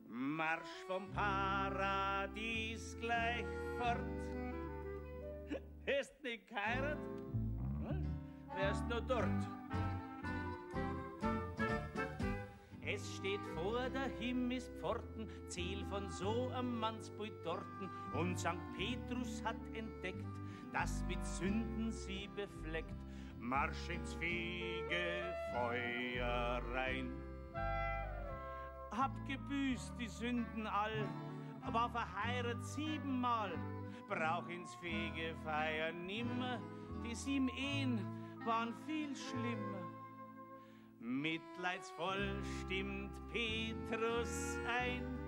Marsch vom Paradies gleich fort. Hast nicht geheiratet? Wärst noch dort. Es steht vor der Himmelspforten, Ziel von so am Mannsbild dorten. Und St. Petrus hat entdeckt, dass mit Sünden sie befleckt. Marsch ins Fegefeuer rein. Hab gebüßt die Sünden all, war verheiratet 7-mal. Brauch ins Fegefeuer nimmer, die 7 Ehen waren viel schlimmer. Mitleidsvoll stimmt Petrus ein.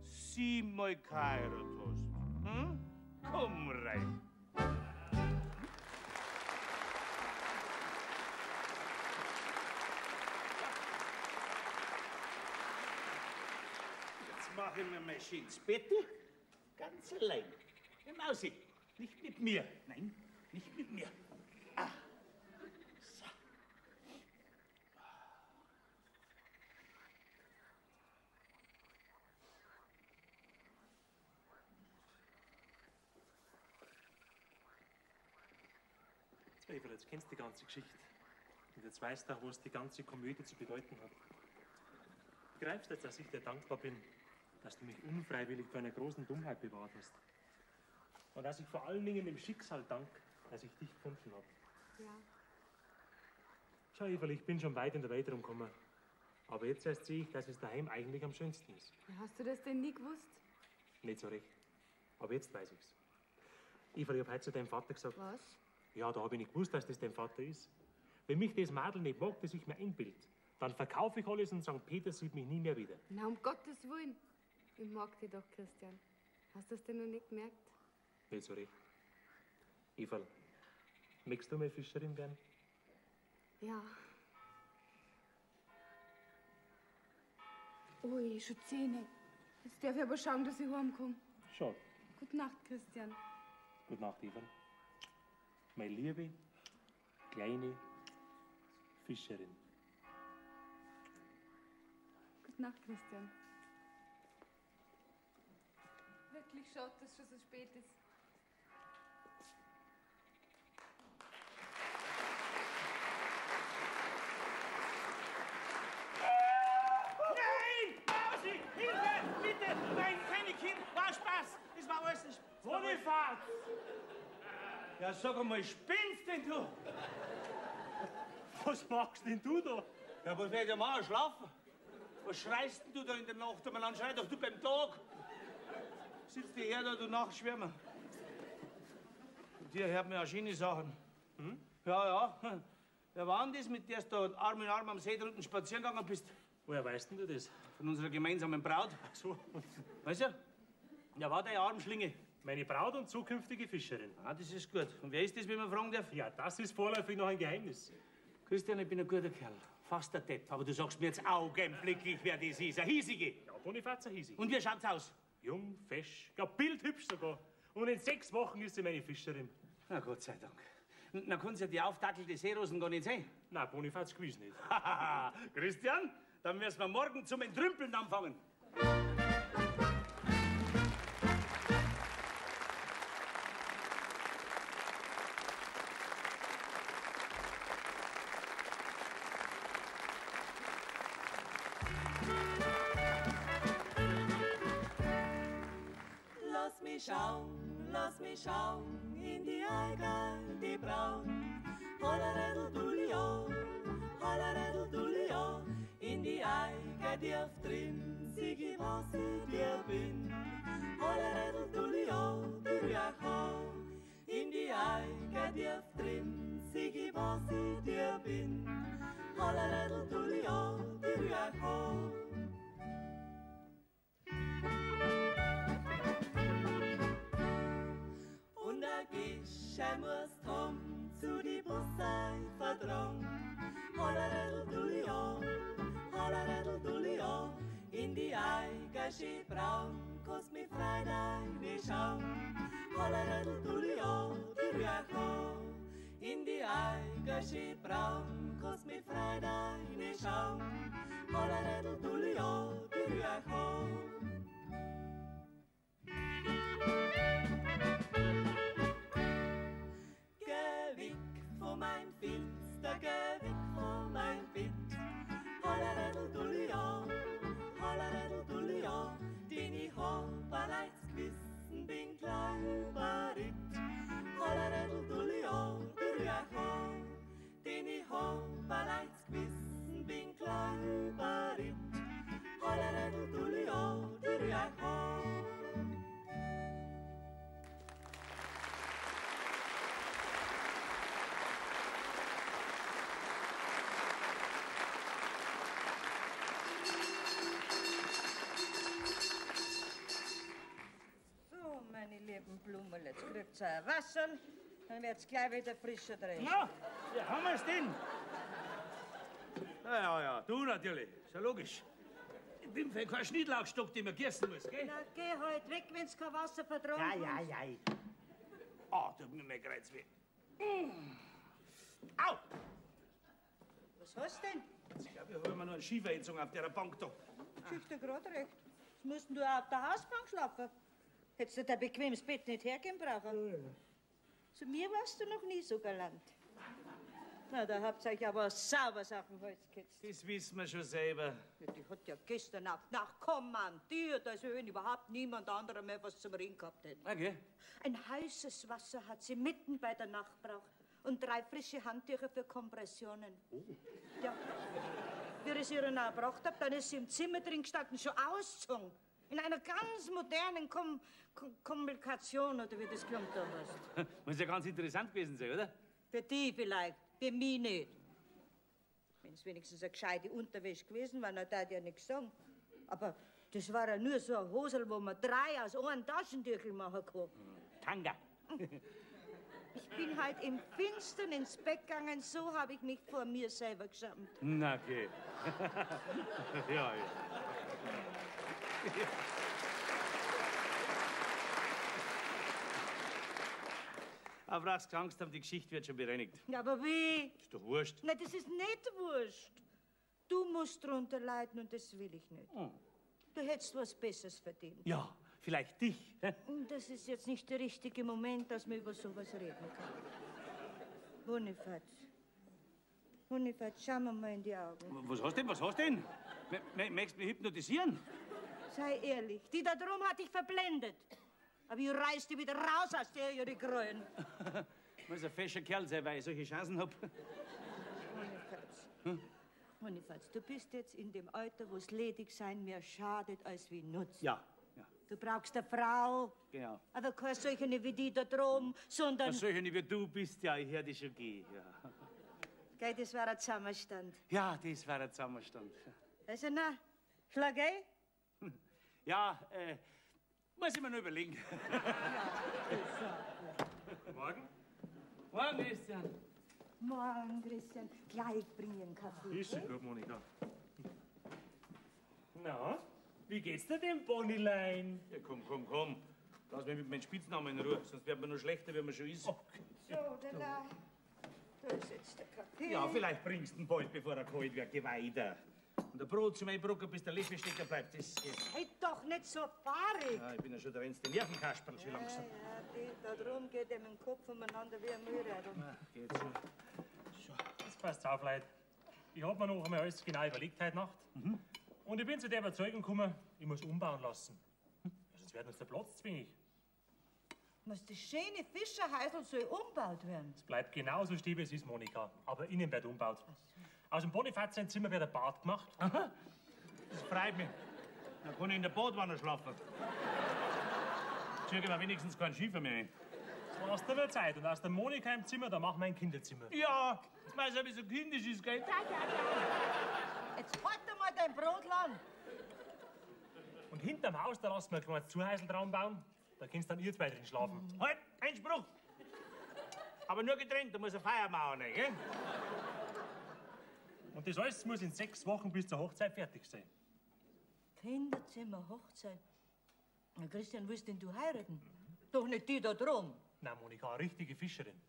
7-mal geheiratet hast. Hm? Komm rein. mache ich mir mal schön ins Bett. Ganz allein. Im Mausi. Nicht mit mir. Nein, nicht mit mir. Ah. So. Eva, jetzt kennst du die ganze Geschichte. Und jetzt weißt du auch, was die ganze Komödie zu bedeuten hat. Du begreifst jetzt, dass ich dir dankbar bin, dass du mich unfreiwillig vor einer großen Dummheit bewahrt hast. Und dass ich vor allen Dingen dem Schicksal dank, dass ich dich gefunden habe. Ja. Schau, Eva, ich bin schon weit in der Welt rumgekommen. Aber jetzt erst sehe ich, dass es daheim eigentlich am schönsten ist. Hast du das denn nie gewusst? Nicht so recht. Aber jetzt weiß ich's. Eva, ich hab heute zu deinem Vater gesagt. Was? Ja, da habe ich nicht gewusst, dass das dein Vater ist. Wenn mich das Madel nicht mag, das ich mir einbild, dann verkaufe ich alles und St. Peter sieht mich nie mehr wieder. Na, um Gottes Willen. Ich mag dich doch, Christian. Hast du das denn noch nicht gemerkt? Nicht so recht. Eva, möchtest du mal Fischerin werden? Ja. Ui, schon 10. Jetzt darf ich aber schauen, dass ich heimkomme. Schade. Gute Nacht, Christian. Gute Nacht, Eva. Meine liebe, kleine Fischerin. Gute Nacht, Christian. Wirklich schade, dass es schon so spät ist. Nein! Mausi! Hilfe! Bitte! Nein, keine Kind! War Spaß! Das war alles nicht. Bonifaz! Ja, sag einmal, spinnst denn du? Was machst denn du da? Ja, was wird der Mann schlafen? Was schreist denn du da in der Nacht? Man dann schrei doch du beim Tag. Sitzt dir her da, du Nachtschwärmer. Und dir hört mir auch schöne Sachen. Hm? Ja. Wer war denn das, mit der du da Arm in Arm am See drunten spazieren gegangen bist? Woher weißt denn du das? Von unserer gemeinsamen Braut. Ach so. Weißt du? Ja, war deine Armschlinge. Meine Braut und zukünftige Fischerin. Ah, das ist gut. Und wer ist das, wenn man fragen darf? Ja, das ist vorläufig noch ein Geheimnis. Christian, ich bin ein guter Kerl. Fast ein Depp. Aber du sagst mir jetzt augenblicklich, wer das ist. Eine hiesige. Ja, Bonifaz hiesig. Und wie schaut's aus? Jung, fesch, ja, bildhübsch sogar. Und in 6 Wochen ist sie meine Fischerin. Na, Gott sei Dank. Na, kannst du ja die aufdackelte Seerosen gar nicht sehen. Na, Bonifaz gewiss nicht. Christian, dann müssen wir morgen zum Entrümpeln anfangen. Lass mich schauen in die Eiger, die braun. Hollaredel-Dulli-o, Hollaredel-Dulli-o, in die Eiger dirf drin, sieh was ich dir bin. Hollaredel-Dulli-o, Dürriacho, in die Eiger dirf drin, sieh was ich dir bin. Hollaredel-Dulli-o, Dürriacho. Ich muss drum zu die Bussei verdrung. Hollaredel-Dulli-o, Hollaredel-Dulli-o, in die Eiger steht braun, kost mich frei deine Schau. Hollaredel-Dulli-o, Dürriacho, in die Eiger steht braun, kost mich frei deine Schau. Hollaredel-Dulli-o, Dürriacho. Mein Finster, geh weg von mein Bett. Hollaredel-Dulli-o, Hollaredel-Dulli-o, den ich hab allein gewissen, bin klein überritt. Hollaredel-Dulli-o, Dürriacho, den ich hab allein gewissen, bin klein überritt. Hollaredel-Dulli-o, Dürriacho. Meine lieben Blumen, jetzt kriegt ihr ein Wasser, dann wird's gleich wieder frischer drin. Na, ja, haben wir's denn? Ja, du natürlich, ist ja logisch. Wimpfe, kein Schnittlauchstock, den man gießen muss, gell? Na, geh halt weg, wenn's kein Wasser vertragen Ja. Ah, tut mir mein Kreuz weh. Au! Was hast du denn? Ich glaube, ich habe immer noch eine Schieferheizung auf der Bank da. Schickst du grad recht. Jetzt musst du auch auf der Hausbank schlafen. Hättest du dein bequemes Bett nicht hergeben brauchen. Zu mir warst du noch nie so galant. Na, da habt ihr euch aber sauber Sachen Holz gehetzt. Das wissen wir schon selber. Ja, die hat ja gestern Nacht kommandiert, als wenn überhaupt niemand anderer mehr was zum Reden gehabt hätte. Okay. Ein heißes Wasser hat sie mitten bei der Nacht braucht und 3 frische Handtücher für Kompressionen. Oh. Ja. Wie ich sie ihr dann auch gebracht hab, dann ist sie im Zimmer drin gestanden, schon ausgezogen. In einer ganz modernen Kommunikation, oder wie das klingt da heißt. Muss ja ganz interessant gewesen sein, oder? Für die vielleicht, für mich nicht. Wenn es wenigstens eine gescheite Unterwäsche gewesen wäre, dann hätte ich ja nichts sagen. Aber das war ja nur so ein Hosel, wo man 3 aus einem Taschentüchel machen kann. Tanga. Ich bin halt im Finstern ins Bett gegangen, so habe ich mich vor mir selber geschämt. Na, okay. Ja. Aber brauchst keine Angst haben, die Geschichte wird schon bereinigt. Ja, aber wie? Ist doch wurscht. Nein, das ist nicht wurscht. Du musst drunter leiden und das will ich nicht. Du hättest was Besseres verdient. Ja, vielleicht dich. Und das ist jetzt nicht der richtige Moment, dass man über sowas reden kann. Bonifaz, schau mir mal in die Augen. Was hast du denn? Möchtest du mich hypnotisieren? Sei ehrlich, die da drum hat dich verblendet. Aber ich reiß dich wieder raus aus der ihre Grölen. Muss ein fescher Kerl sein, weil ich solche Chancen hab. Bonifaz, du bist jetzt in dem Alter, wo es ledig sein mehr schadet als wie nutzt. Ja. Du brauchst eine Frau. Genau. Aber keine solche wie die da drum, sondern... Solche wie du bist, ja, ich hör dich schon gehen. Ja. Gell, das war ein Zusammenstand. Ja, das war ein Zusammenstand. Also na, schlag ein. Ja, muss ich mir noch überlegen. Morgen? Morgen, Christian. Morgen, Christian. Gleich bring ich einen Kaffee. Ist schon gut, Monika. Na, wie geht's dir dem Bonnilein? Ja, komm. Lass mich mit meinem Spitznamen in Ruhe, sonst wird man noch schlechter, wie man schon ist. Okay. So, da ist jetzt der Kaffee. Ja, vielleicht bringst du ihn bald, bevor er kalt wird, geh weiter. Und ein Brot zum Einbrucken, bis der Löffel stecken bleibt, das geht. Sei doch nicht so fahrig. Ja, ich bin ja schon der rennste Nervenkasperl, schon langsam. Da drum geht ihm im Kopf umeinander wie ein Mühlrad. Geht schon. Jetzt passt auf, Leute. Ich hab mir noch einmal alles genau überlegt heute Nacht. Und ich bin zu der Überzeugung gekommen, ich muss umbauen lassen. Ja, sonst wird uns der Platz zwingig. Was das schöne Fischerhäusl soll umgebaut werden. Es bleibt genauso stehen, wie es ist, Monika. Aber innen wird umgebaut. Aus dem Bonifaz sein Zimmer wird ein Bad gemacht. Aha. Das freut mich. Dann kann ich in der Badwanne schlafen. Zieh mir wenigstens keinen Schiefer mehr ein. So hast du nur Zeit. Und aus der Monika im Zimmer, da machen wir ein Kinderzimmer. Ja, jetzt weiß ich, wie so kindisch ist, gell? Jetzt halt mal dein Brotland. Und hinterm Haus, da lassen wir ein kleines Zuhäuseltraum bauen. Da kannst dann ihr 2 drin schlafen. Halt, Einspruch! Aber nur getrennt, da muss eine Feiermauer rein, gell? Und das alles muss in 6 Wochen bis zur Hochzeit fertig sein. Kinderzimmer, Hochzeit. Na, Christian, willst denn du heiraten? Doch nicht die da drum. Na, Monika, eine richtige Fischerin.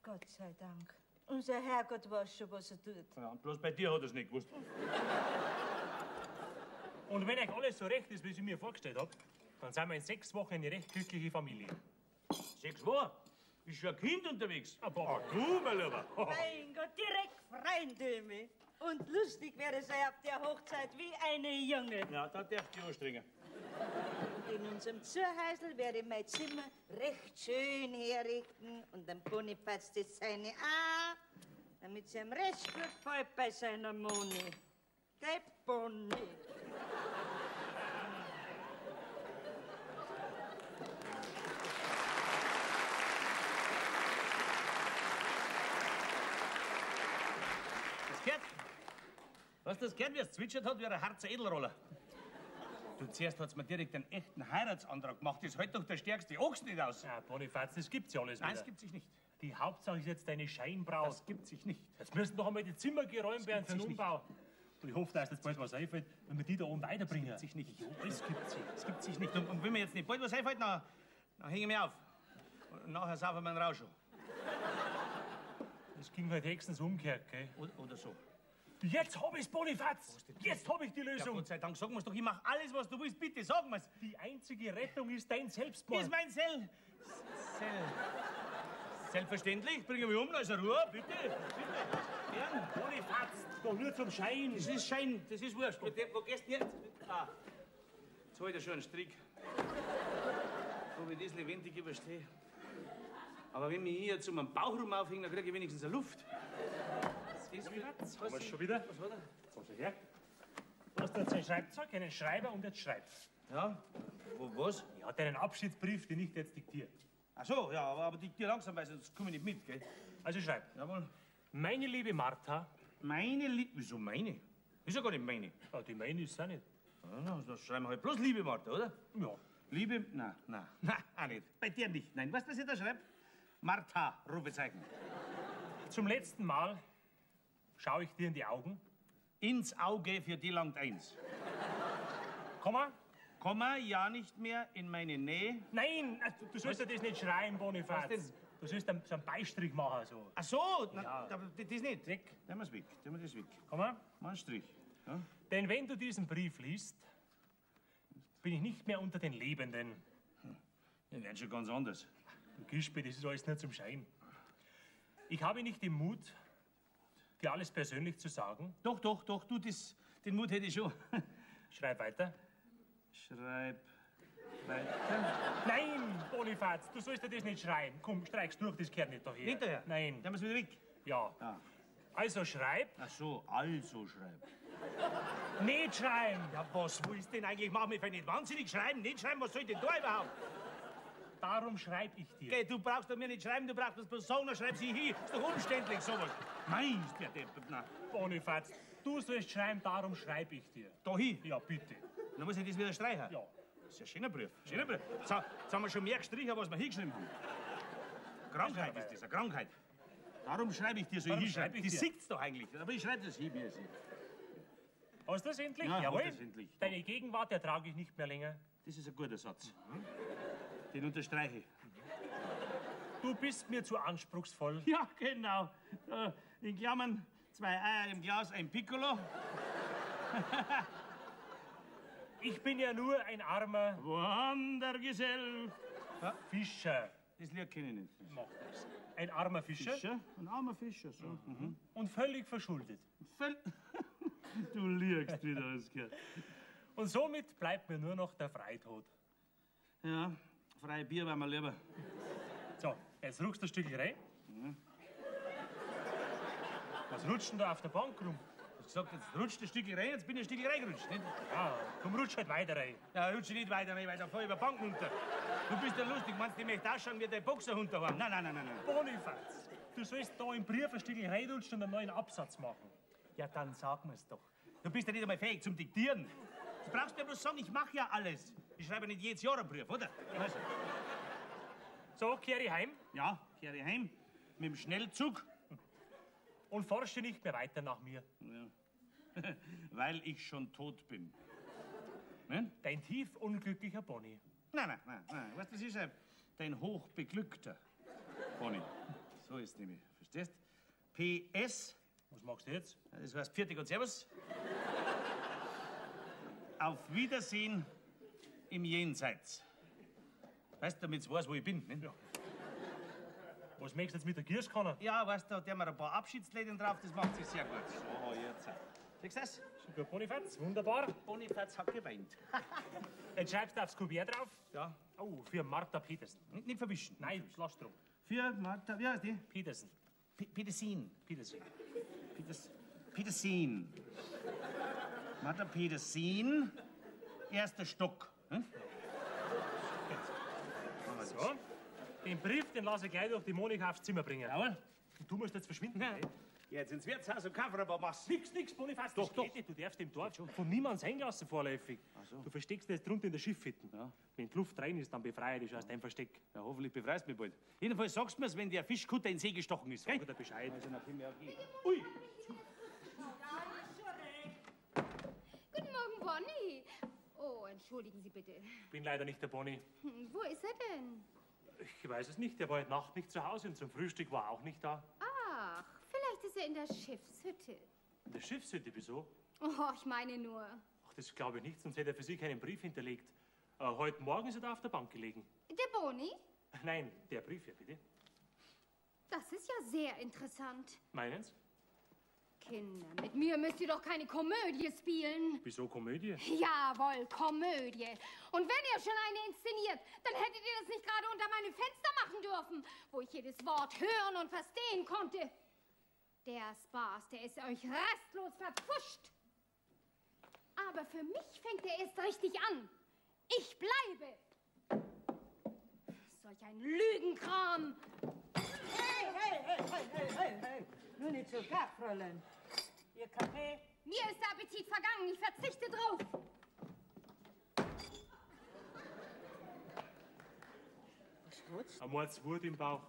Gott sei Dank. Unser Herrgott weiß schon, was er tut. Ja, und bloß bei dir hat er es nicht gewusst. Und wenn euch alles so recht ist, wie ich mir vorgestellt habe, dann sind wir in 6 Wochen eine recht glückliche Familie. 6 Wochen? Ist schon ein Kind unterwegs. Aber Du, mein Lieber. Mein Gott, direkt Freunde. Und lustig wäre es auf der Hochzeit wie eine Junge. Ja, da darf ich anstrengen. Und in unserem Zuhäusl werde ich mein Zimmer recht schön herrichten und dem Bonifaz das seine auch, damit es ihm recht gut gefällt bei seiner Moni. Der Boni. Was das gehört, wie es zwitschert hat, wie ein Harzer Edelroller. Du, zuerst hat's mir direkt einen echten Heiratsantrag gemacht. Das hält doch der stärkste Ochs nicht aus. ja, Bonifaz, das gibt's ja alles Nein, wieder. das gibt sich nicht. Die Hauptsache ist jetzt deine Scheinbraut. Das gibt sich nicht. Jetzt müssen doch einmal die Zimmer geräumt werden für den sich nicht. Umbau. Du, ich hoffe, dass jetzt bald was einfällt, wenn wir die da oben weiterbringen. Das gibt sich nicht. Jo, es gibt sich. Das gibt sich nicht. Und wenn mir jetzt nicht bald was einfällt, dann hänge ich mich auf. Und nachher saufen wir einen Rausch. Das ging halt höchstens umgekehrt, gell? Oder so. Jetzt hab ich's, Bonifaz! Jetzt hab ich die Ja, Lösung! Gott sei Dank, sag mir's doch, ich mach alles, was du willst. Bitte, sag mir's. Die einzige Rettung ist dein Selbstmord. Ist mein Selbstverständlich, bringen wir um, also Ruhe, bitte. Gern. Bonifaz, doch nur zum Schein. Das ist Schein, das ist wurscht. Wo gehst du jetzt? Ah, jetzt hol ich dir schon einen Strick. Ob ich das lebendig überstehe. Aber wenn mich hier zu meinem Bauch rum aufhängt, dann krieg ich wenigstens eine Luft. Was haben wir schon wieder? Was war da? Komm schon her. Du hast jetzt ein Schreibzeug, einen Schreiber und jetzt schreibst. Ja, was? Ja, deinen Abschiedsbrief, den ich dir jetzt diktiere. Ach so, ja, aber diktier langsam, weil sonst komme ich nicht mit, gell? Also schreib. Jawohl. Meine liebe Martha. Meine Liebe. Wieso meine? Ist ja gar nicht meine. Ja, die meine ist auch nicht. Ja, das schreiben wir halt bloß Liebe, Martha, oder? Ja. Liebe. Nein, auch nicht. Bei dir nicht. Nein, weißt du, was ich da schreibe? Martha, Rufezeichen. Zum letzten Mal schaue ich dir in die Augen. Ins Auge, für die langt eins. Komma? Komma, ja nicht mehr in meine Nähe. Nein, du sollst ja das nicht schreien, Bonifaz. Was denn? Du sollst so einen Beistrich machen, so. Ach so, Ja. das nicht. Weg. Nehmen wir's weg. Nehmen wir das weg. Komma? Mach einen Strich. Ja? Denn wenn du diesen Brief liest, bin ich nicht mehr unter den Lebenden. Wir werden schon ganz anders. Du Gispe, das ist alles nur zum Schein. Ich habe nicht den Mut, dir alles persönlich zu sagen. Doch, du, den Mut hätte ich schon. Schreib weiter. Schreib weiter. Nein, Bonifaz, du sollst dir das nicht schreien. Komm, streich's durch, das gehört nicht daher. Nicht daher? Nein. Nehmen wir's wieder weg. Ja. Ja. Also schreib. Ach so, also schreib. Nicht schreiben. Ja, was willst du denn eigentlich machen? Ich will nicht wahnsinnig schreiben. Nicht schreiben, was soll ich denn da überhaupt? Darum schreib ich dir. Geh, du brauchst doch mir nicht schreiben, du brauchst das bloß sagen, dann schreib sie hin. Ist doch umständlich, sowas. Mei, ist der Deppert, na. Bonifaz, du sollst schreiben, darum schreib ich dir. Da hin? Ja, bitte. Dann muss ich das wieder streichen. Ja. Das ist ein schöner Brief. Schöner Brief. Jetzt haben wir schon mehr gestrichen, was wir hingeschrieben haben. Krankheit ist das, eine Krankheit. Darum schreibe ich dir so Darum hin. schreib ich Die dir. sieht's doch eigentlich. Aber ich schreibe das hin, wie es ist. Hast du das endlich? Ja, Jawohl. hab das endlich. Deine Gegenwart ertrage ich nicht mehr länger. Das ist ein guter Satz. Den unterstreiche ich. Du bist mir zu anspruchsvoll. Ja, genau. In Klammern 2 Eier im Glas, ein Piccolo. Ich bin ja nur ein armer Wandergesell. Fischer. Das Lied kenne ich nicht. Mach das. Ein armer Fischer. Ein armer Fischer, so. Und völlig verschuldet. Du liegst wieder, alles gehört. Und somit bleibt mir nur noch der Freitod. Ja, freie Bier war mir lieber. So, jetzt ruckst du ein Stückchen rein. Was rutscht denn da auf der Bank rum? Du hast gesagt, jetzt rutscht ein Stückchen rein, jetzt bin ich ein Stückchen reingerutscht, nicht? Ja, komm, rutsch halt weiter rein. Ja, rutsche nicht weiter rein, weil dann fahr ich über die Bank runter. Du bist ja lustig, meinst du, ich möchte ausschauen wie der Boxerhund da war? Nein. Bonifaz, du sollst da im Brief ein Stückchen reinrutschen und einen neuen Absatz machen. Ja, dann sag mir's doch. Du bist ja nicht einmal fähig zum Diktieren. Du brauchst ja bloß sagen, ich mache ja alles. Ich schreibe nicht jedes Jahr einen Brief, oder? Also, So, kehre ich heim ja, kehre heim mit dem Schnellzug. und forsche nicht mehr weiter nach mir. Ja. Weil ich schon tot bin. Ne? Dein tief unglücklicher Bonnie. Nein. Weißt du, das ist dein hochbeglückter Bonnie. So ist nämlich, verstehst? PS, Was machst du jetzt? das heißt Pfiatig und Servus. Auf Wiedersehen im Jenseits. Weißt du, damit du weißt, wo ich bin, ne? Ja. Was möchtest du jetzt mit der Gießkanne? Ja, weißt du, da haben wir ein paar Abschiedsläden drauf, das macht sich sehr gut. So, jetzt. Siehst du das? Schon gut, Bonifaz, wunderbar. Bonifaz hat geweint. Jetzt schreibst du aufs Kuvert drauf. Ja. Oh, für Martha Petersen. Nicht verwischen. Nein, lass drum. Für Martha, wie heißt die? Petersen. Petersin. Petersen. Petersin. Martha Petersin, erster Stock. Hm? So. Den Brief, den lasse ich gleich durch die Monika aufs Zimmer bringen. Jawohl. Und du musst jetzt verschwinden. Ja. Jetzt ins Wirtshaus und kaufen ein paar Massen. Nix, Bonifaz, Doch, das geht nicht. Du darfst im Dorf von niemandem sein lassen vorläufig. Du versteckst dich jetzt drunter in der Schifffitten. Ja. Wenn die Luft rein ist, dann befreie dich aus deinem Versteck. Ja, hoffentlich befreist mich bald. Jedenfalls sagst du mir's, wenn der Fischkutter in den See gestochen ist. Gell? Oder Bescheid. Also, nach dem Jahr Da Ui! ist schon recht. entschuldigen Sie bitte. Bin leider nicht der Bonnie. Wo ist er denn? Ich weiß es nicht, der war heute Nacht nicht zu Hause und zum Frühstück war er auch nicht da. Ach, vielleicht ist er in der Schiffshütte. In der Schiffshütte, wieso? Oh, ich meine nur. Ach, das glaube ich nicht, sonst hätte er für Sie keinen Brief hinterlegt. Heute Morgen ist er da auf der Bank gelegen. Der Boni? Nein, der Brief, ja bitte. Das ist ja sehr interessant. Meinen's? Kinder, mit mir müsst ihr doch keine Komödie spielen. Wieso Komödie? Jawohl, Komödie. Und wenn ihr schon eine inszeniert, dann hättet ihr das nicht gerade unter meine Fenster machen dürfen, wo ich jedes Wort hören und verstehen konnte. Der Spaß, der ist euch restlos verpfuscht. Aber für mich fängt er erst richtig an. Ich bleibe. Solch ein Lügenkram. Hey. Nur nicht so gar, Fräulein. Ihr Kaffee? Mir ist der Appetit vergangen. Ich verzichte drauf. Was tut's? Ein Mordswut im Bauch.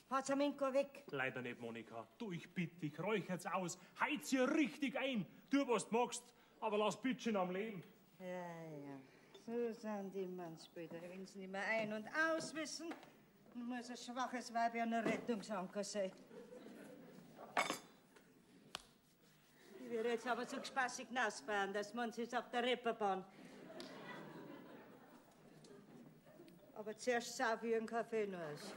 Fahrt's am Inko weg. Leider nicht, Monika. Du, ich bitte dich, räuchert's aus. Heiz hier richtig ein. Tu, was du magst, aber lass Bütchen am Leben. Ja. So sind die Mannsbilder. Wenn sie nicht mehr ein- und auswissen, dann muss ein schwaches Weib ja ein Rettungsanker sein. Ich werde jetzt aber so spaßig hinausfahren, dass man sich auf der Reeperbahn. Aber zuerst sauf ich einen Kaffee noch aus.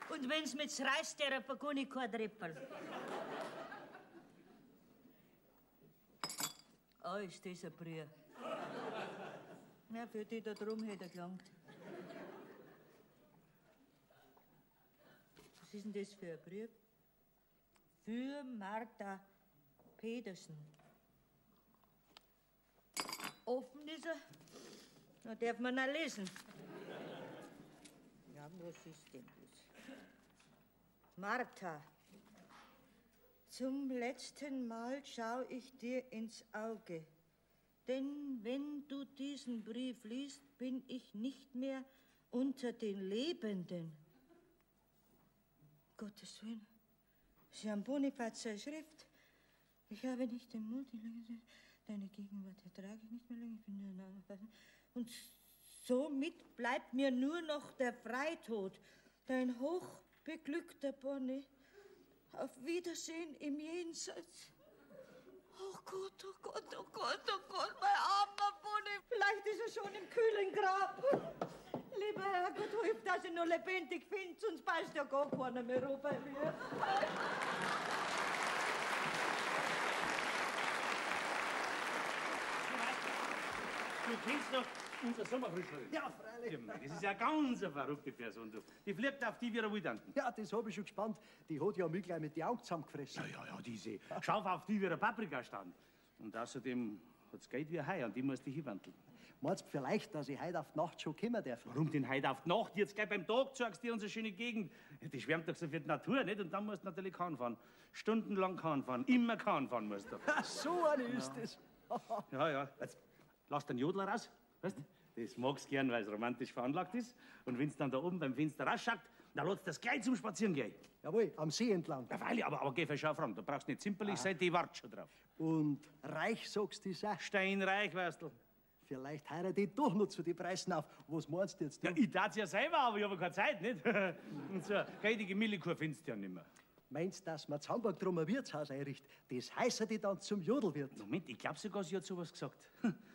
Und wenn's mit's reißt, der bekomme ich kein Trippel. Ah, ist das ein Brief. Ja, für die da drum hätte er gelangt. Was ist denn das für ein Brief? Für Martha Pedersen. Offen ist er. Da darf man auch lesen. Ja, was ist denn das? Martha, zum letzten Mal schau ich dir ins Auge. Denn wenn du diesen Brief liest, bin ich nicht mehr unter den Lebenden. Gottes Willen, Sie haben Bonifazia Schrift. Ich habe nicht den Mut, deine Gegenwart ertrage ich nicht mehr lange. Ich bin nur ein Name. Und somit bleibt mir nur noch der Freitod, dein hochbeglückter Bonnie. Auf Wiedersehen im Jenseits. Oh Gott, oh Gott, oh Gott, oh Gott, mein armer Bonnie. Vielleicht ist er schon im kühlen Grab. Lieber Herrgott, hilf, dass ich noch lebendig finde, sonst beißt ja gar keiner mehr rum bei mir. Du kennst doch unser Sommerfrischlein. Ja, freilich. Das ist ja eine ganz eine verrückte Person, du. Die fliegt auf die wie ein Wildanten. Ja, das hab ich schon gespannt. Die hat ja mich gleich mit die Augen zusammengefressen. Ja, diese. Schauf auf die wie ein Paprikastand. Und außerdem hat's Geld wie ein Hai, an die musst du dich hinwandeln. Meinst du vielleicht, dass ich heute auf die Nacht schon kommen darf? Warum denn heute auf die Nacht? Jetzt gleich beim Tag zeigst du dir unsere schöne Gegend. Die schwärmt doch so für die Natur, nicht? Und dann musst du natürlich Kahn fahren. Stundenlang Kahn fahren. Immer Kahn fahren musst du. So eine ist das. Ja. Jetzt lass den Jodler raus. Weißt du? Das magst gern, weil es romantisch veranlagt ist. Und wenn's dann da oben beim Fenster rausschaut, dann lässt das gleich zum Spazieren gehen. Jawohl, am See entlang. Ja, freilich, aber geh verschau fram. Du brauchst nicht zimperlich sein, die wartet schon drauf. Und reich, sagst du, ist auch. Steinreich, weißt du. Vielleicht heirate ich doch noch zu den Preisen auf. Was meinst du jetzt? Ja, ich tat's ja selber, aber ich habe keine Zeit, nicht? Und so eine geitige Millikur findest du ja nicht mehr. Meinst du, dass man zu Hamburg drum ein Wirtshaus einrichtet? Das heißt die dann zum Jodelwirt. Moment, ich glaub sogar, sie hat sowas gesagt.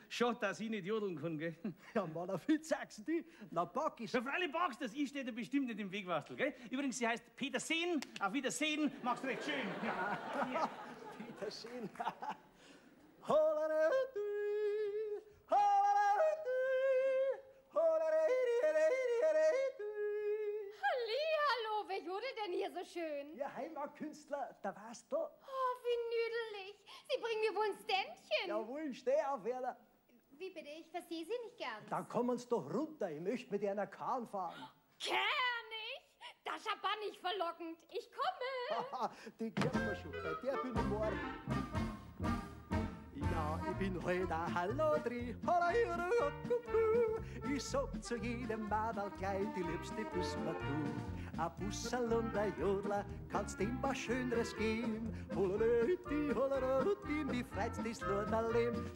Schade, dass ich nicht jodeln kann, gell? Ja, Mann, auf viel sagst du? Na, pack ich's. Ja, freilich packst du das. Ich stehe dir bestimmt nicht im Weg, Wastel, gell? Übrigens, sie heißt Peterseen. Auf Wiedersehen. Mach's recht schön. Ja. Wiedersehen. Hallihallo, wer jodelt denn hier so schön? Ihr Heimatkünstler, der weißt du? Oh, wie nüdelig. Sie bringen mir wohl ein Ständchen. Jawohl, steh auf, Werner. Wie bitte? Ich verstehe Sie nicht gern. Dann kommen's doch runter. Ich möchte mit einer Kahn fahren. Kernig? Das schabann ich verlockend. Ich komme. Die kennt man schon. Bei der bin ich morgen. Ja, ich bin heute ein Hallodri, ich sag zu jedem Madel gleich, die Liebste bist mir du. Ein Bussel und ein Jodler, kannst dem was Schöneres geben. Holleriti, holleriti, die freut's das Lorderleben.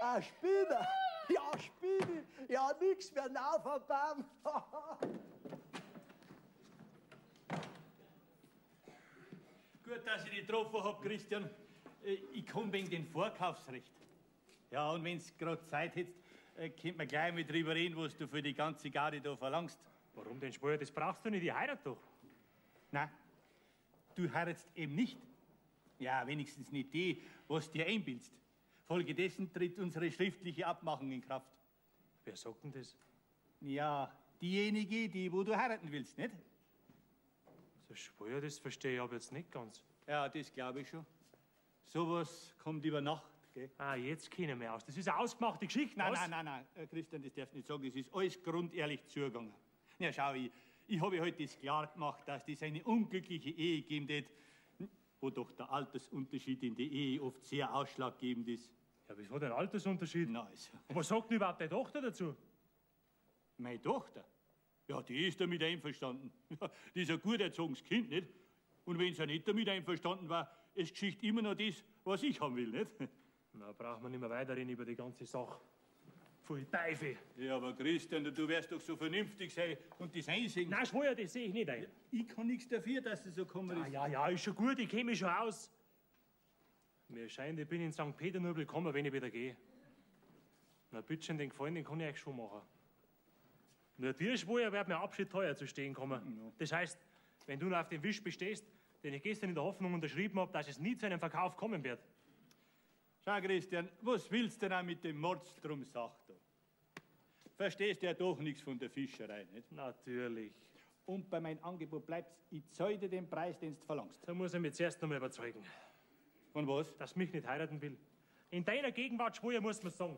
Ah, Spinne! Ja, Spinne! Ja, nix mehr auf am Baum! Gut, dass ich dich getroffen hab, Christian. Ich komm wegen dem Vorkaufsrecht. Ja, und wenn's gerade Zeit hättest, könnt man gleich mal drüber reden, was du für die ganze Garde da verlangst. Warum denn, Schweier? Das brauchst du nicht, ich heirat doch. Nein, du heiratst eben nicht. Ja, wenigstens nicht die, was dir einbildst. Folgedessen tritt unsere schriftliche Abmachung in Kraft. Wer sagt denn das? Ja, diejenige, die wo du heiraten willst, nicht? So schwer, das verstehe ich aber jetzt nicht ganz. Ja, das glaube ich schon. Sowas kommt über Nacht, gell? Ah, jetzt kennen wir aus. Das ist eine ausgemachte Geschichte, Nein, was? nein, Christian, das darfst du nicht sagen. Das ist alles grundehrlich zugegangen. Ja, schau, ich habe heute das klar gemacht, dass das eine unglückliche Ehe geben wird, wo doch der Altersunterschied in der Ehe oft sehr ausschlaggebend ist. Ja, wieso denn Altersunterschied? Na, also. Und was sagt denn überhaupt deine Tochter dazu? Meine Tochter? Ja, die ist damit einverstanden. Ja, die ist ein gut erzogenes Kind, nicht? Und wenn sie nicht damit einverstanden war, es geschieht immer noch das, was ich haben will, nicht? Na, braucht man nicht mehr weiterreden über die ganze Sache. Voll Teufel. Ja, aber Christian, du wärst doch so vernünftig sein und das einsehen. Nein, Schweier, das sehe ich nicht ein. Ich kann nichts dafür, dass das so gekommen ist. Ja, ist schon gut, ich kenne mich schon aus. Mir scheint, ich bin in St. Peter nur willkommen, wenn ich wieder gehe. Na, bitte, den Gefallen, den kann ich euch schon machen. Nur dir, Schweier, wird mir Abschied teuer zu stehen kommen. Ja. Das heißt, wenn du noch auf den Wisch bestehst, den ich gestern in der Hoffnung unterschrieben habe, dass es nie zu einem Verkauf kommen wird. Schau, Christian, was willst du denn auch mit dem Mordstrom Sache? Verstehst du ja doch nichts von der Fischerei, nicht? Natürlich. Und bei meinem Angebot bleibt's, ich zahle dir den Preis, den du verlangst. Da muss er mich zuerst noch mal überzeugen. Von was? Dass mich nicht heiraten will. In deiner Gegenwart, Schweier, muss man sagen.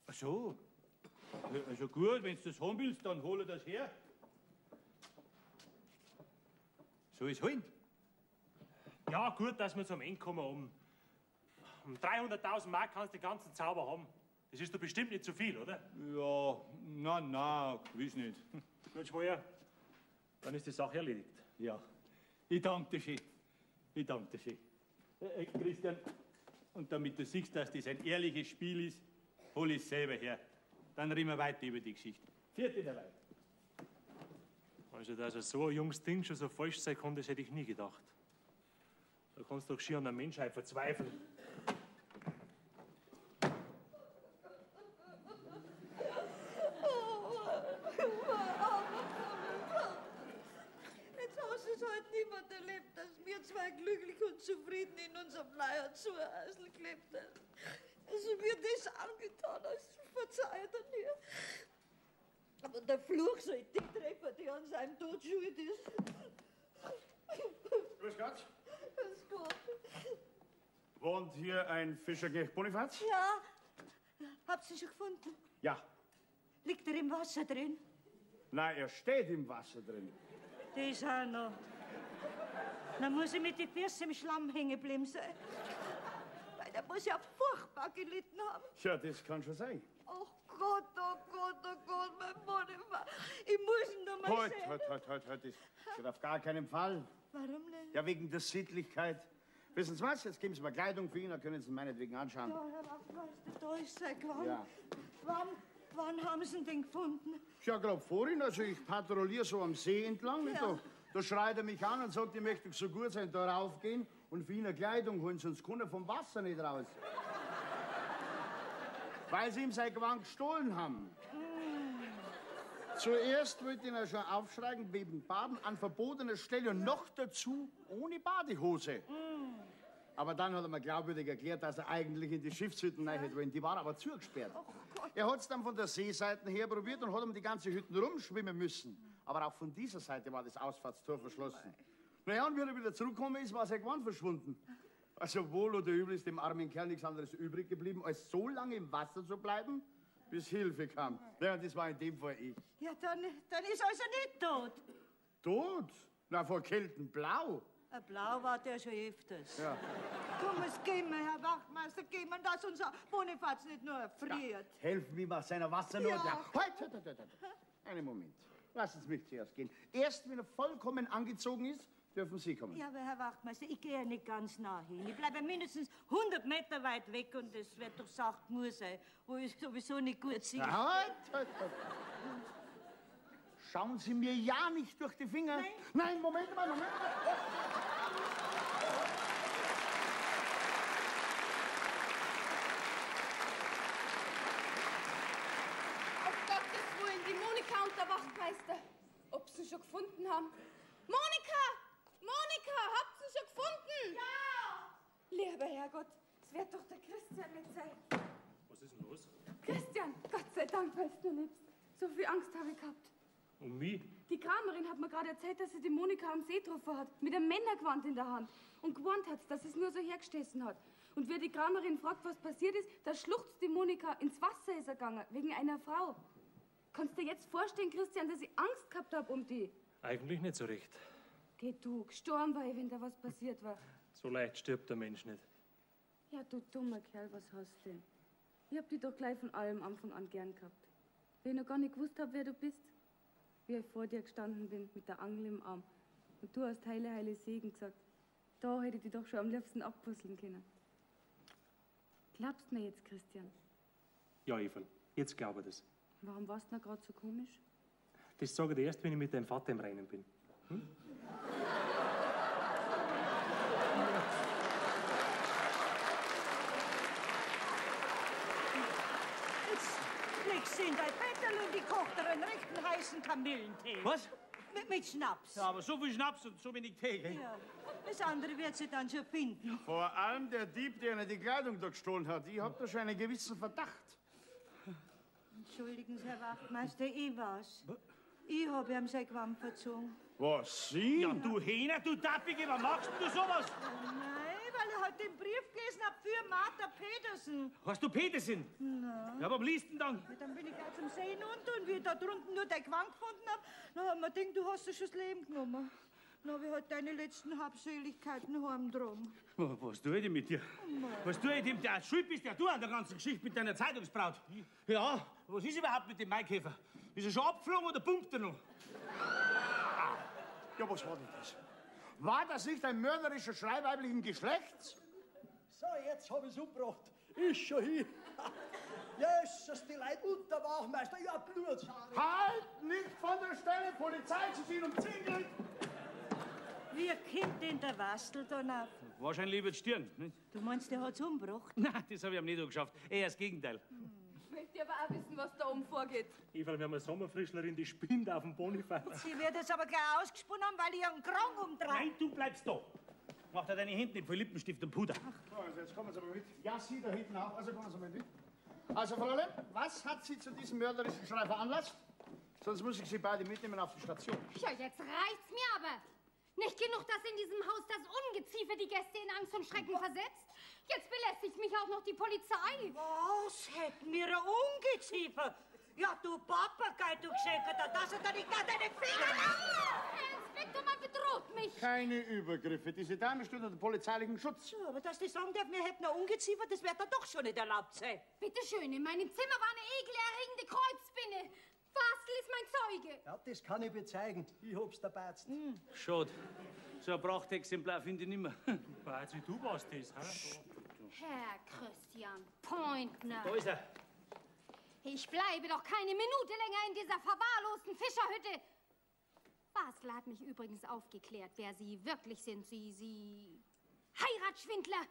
Ach so. Ja, also gut, wenn du das haben willst, dann hole das her. So ist halt. Ja, gut, dass wir zum Ende kommen. Um 300.000 Mark kannst du den ganzen Zauber haben. Das ist doch bestimmt nicht zu viel, oder? Ja, na, gewiss nicht. Gut, Schweier, dann ist die Sache erledigt. Ja, ich danke dir schön. Ich danke dir schön. Christian, und damit du siehst, dass das ein ehrliches Spiel ist, hol ich es selber her. Dann reden wir weiter über die Geschichte. Vierte dabei. Also, dass so ein junges Ding schon so falsch sein kann, das hätte ich nie gedacht. Da kannst du doch schier an der Menschheit verzweifeln. Jetzt hast du es halt niemand erlebt, dass wir zwei glücklich und zufrieden in unserem neuen Zuhause gelebt haben. Also mir das angetan, als verzeiht er mir. Aber der Fluch soll die treffen, die an seinem Tod schuld ist. Grüß Gott. Grüß Gott. Wohnt hier ein Fischerknecht Bonifaz? Ja, habt ihr ihn schon gefunden? Ja. Liegt er im Wasser drin? Nein, er steht im Wasser drin. Das ist auch noch. Dann muss ich mit den Füßen im Schlamm hängen geblieben sein. Weil der muss ja furchtbar gelitten haben. Ja, das kann schon sein. Oh Gott, mein Mann, ich muss ihn noch mal sehen. Halt. Das geht auf gar keinen Fall. Warum nicht? Ja, wegen der Sittlichkeit. Wissen Sie was? Jetzt geben Sie mir Kleidung für ihn, dann können Sie ihn meinetwegen anschauen. Ja, Herr Wachtmeister, da ist sein Gewand. Ja. Wann haben Sie ihn denn gefunden? Ja, glaub vorhin, also ich patrouilliere so am See entlang. Ja. Da schreit er mich an und sagt, ich möchte so gut sein, da raufgehen und für ihn eine Kleidung holen, sonst kann er vom Wasser nicht raus. Weil sie ihm sein Gewand gestohlen haben. Zuerst wollte ihn ja schon aufschreiben wegen Baden an verbotener Stelle und noch dazu ohne Badehose. Aber dann hat er mir glaubwürdig erklärt, dass er eigentlich in die Schiffshütten rein hätte wollen. Die waren aber zugesperrt. Er hat es dann von der Seeseite her probiert und hat um die ganze Hütten rumschwimmen müssen. Aber auch von dieser Seite war das Ausfahrtstor verschlossen. Naja, und wie er wieder zurückgekommen ist, war sein Gewand verschwunden. Also wohl oder übel ist dem armen Kerl nichts anderes übrig geblieben, als so lange im Wasser zu bleiben, bis Hilfe kam. Ja, das war in dem Fall ich. Ja, dann ist also nicht tot. Tot? Na, vor Kälten blau. Blau war der schon öfters. Ja. Komm, es gehen wir, Herr Wachtmeister, gehen wir, dass unser Bonifaz nicht nur erfriert. Helfen wir aus seiner Wassernot. Ja. Halt. Einen Moment. Lassen Sie mich zuerst gehen. Erst, wenn er vollkommen angezogen ist, dürfen Sie kommen. Ja, aber Herr Wachtmeister, ich gehe ja nicht ganz nah hin. Ich bleibe mindestens 100 Meter weit weg und das wird doch sacht nur sein, wo ich sowieso nicht gut sehe. Halt. Schauen Sie mir ja nicht durch die Finger. Nein, Moment mal. Auf Gottes Willen, die Monika und der Wachtmeister. Ob sie schon gefunden haben? Monika, habt ihr schon gefunden? Ja! Lieber Herrgott, es wird doch der Christian nicht sein. Was ist denn los? Christian, Gott sei Dank, weil du lebst. So viel Angst habe ich gehabt. Um mich? Die Kramerin hat mir gerade erzählt, dass sie die Monika am See getroffen hat, mit einem Männergewand in der Hand. Und gewarnt hat, dass es nur so hergestessen hat. Und wie die Kramerin fragt, was passiert ist, da schluchzt die Monika, ins Wasser ist er gegangen, wegen einer Frau. Kannst du dir jetzt vorstellen, Christian, dass ich Angst gehabt habe um die? Eigentlich nicht so recht. Geh du, gestorben war ich, wenn da was passiert war. So leicht stirbt der Mensch nicht. Ja, du dummer Kerl, was hast du denn? Ich hab dich doch gleich von allem Anfang an gern gehabt. Wenn ich noch gar nicht gewusst hab, wer du bist. Wie ich vor dir gestanden bin, mit der Angel im Arm. Und du hast heile Segen gesagt. Da hätte ich dich doch schon am liebsten abpuzzeln können. Glaubst du mir jetzt, Christian? Ja, Eva, jetzt glaube ich das. Warum warst du denn gerade so komisch? Das sage ich dir erst, wenn ich mit deinem Vater im Reinen bin. Hm? Legst in dein Bettel und ich koch dir einen rechten heißen Kamillentee. Was? Mit Schnaps. Ja, aber so viel Schnaps und so wenig Tee, gell? Ja, das andere wird sie dann schon finden. Vor allem der Dieb, der ihnen die Kleidung da gestohlen hat. Ich hab da schon einen gewissen Verdacht. Entschuldigen Sie, Herr Wachtmeister, ich war's. Ich hab ihm sein Gewand verzogen. Was, Sie? Ja, du Hähner, du Tappige, was machst denn du sowas? Nein, weil ich halt den Brief gelesen hab für Martha Petersen. Hast du Petersen? Na. Ja, warum liest denn dann? Ja, dann bin ich gleich zum See hinunter und wie ich da drunten nur dein Gewand gefunden hab, dann hab ich mir gedacht, du hast dir schon das Leben genommen. Dann hab ich halt deine letzten Habseligkeiten heimdrum. Was tue ich denn mit dir? Was tue ich dem, der schuld bist ja du an der ganzen Geschichte mit deiner Zeitungsbraut? Ja, was ist überhaupt mit dem Maikäfer? Ist er schon abgeflogen oder pumpt er noch? Ja, was war denn das? War das nicht ein mörderischer Schrei weiblichen Geschlechts? So, jetzt hab ich's umgebracht. Ist schon hin. Jesus, die Leute und der Wachmeister, ich hab nur Zahn. Halt nicht von der Stelle, Polizei zu ziehen und zingelt! Wie kommt denn der Wastel da nach? Wahrscheinlich über die Stirn. Nicht? Du meinst, der hat's umgebracht? Nein, das habe ich ihm nicht geschafft. Eher das Gegenteil. Möchte aber auch wissen, was da oben vorgeht. Eva, wir haben eine Sommerfrischlerin, die spinnt auf dem Bonifaz. Sie wird es aber gleich ausgesponnen haben, weil ich einen Krang umdrehe. Nein, du bleibst da. Mach dir deine Hände nicht voll Lippenstift und Puder. So, also jetzt kommen Sie aber mit. Ja, Sie da hinten auch. Also kommen Sie mal mit. Also, Fräulein, was hat Sie zu diesem mörderischen Schrei veranlasst? Sonst muss ich Sie beide mitnehmen auf die Station. Ja, jetzt reicht's mir aber. Nicht genug, dass in diesem Haus das Ungeziefer die Gäste in Angst und Schrecken versetzt? Jetzt belästigt mich auch noch die Polizei. Was? Hätten wir ein Ungeziefer? Ja, du Papagei, du Geschenkerter, dass er da nicht gar deine Finger... Herr Inspektor, man bedroht mich. Keine Übergriffe. Diese Dame steht unter polizeilichem Schutz. Ja, aber dass die sagen darf, wir hätten ein Ungeziefer, das wird dann doch schon nicht erlaubt sein. Bitte schön, in meinem Zimmer war eine ekelerregende Kreuzspinne. Bastel ist mein Zeuge. Ja, das kann ich bezeugen. Ich hab's dabei. Schade. So ein Prachtexemplar finde ich nicht mehr. Weiß wie du warst das, hä? Herr Christian Pointner. Da ist er. Ich bleibe doch keine Minute länger in dieser verwahrlosten Fischerhütte. Bastel hat mich übrigens aufgeklärt, wer Sie wirklich sind. Sie Heiratsschwindler.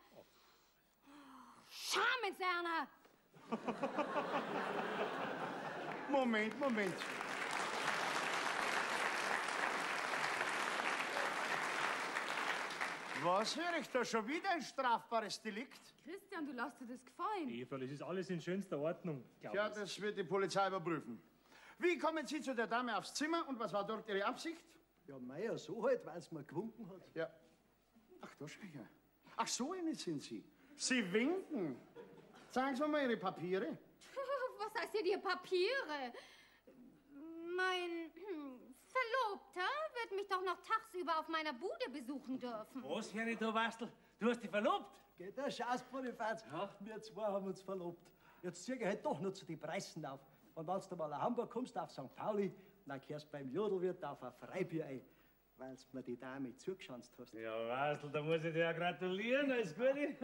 Schamenzerner. Moment. Was höre ich da schon wieder ein strafbares Delikt? Christian, du lässt dir das gefallen. Eva, das ist alles in schönster Ordnung, glaub Ja, ich. das wird die Polizei überprüfen. Wie kommen Sie zu der Dame aufs Zimmer und was war dort Ihre Absicht? Ja, mei, so halt, weil es mir gewunken hat. Ja. Ach, da schau ich ja. Ach, so eine sind Sie. Sie winken. Zeigen Sie mir mal Ihre Papiere. Was heißt hier die Papiere? Mein Verlobter wird mich doch noch tagsüber auf meiner Bude besuchen dürfen. Was, Herr Wastel? Du hast dich verlobt? Geht der Scheiß-Bonifaz. Wir zwei haben uns verlobt. Jetzt zieh ich halt doch nur zu den Preisen auf. Und wenn du mal nach Hamburg kommst, auf St. Pauli, dann kehrst beim Jodelwirt auf ein Freibier ein, weil du mir die Dame zugeschanzt hast. Ja, Wastel, da muss ich dir ja gratulieren. Alles Gute.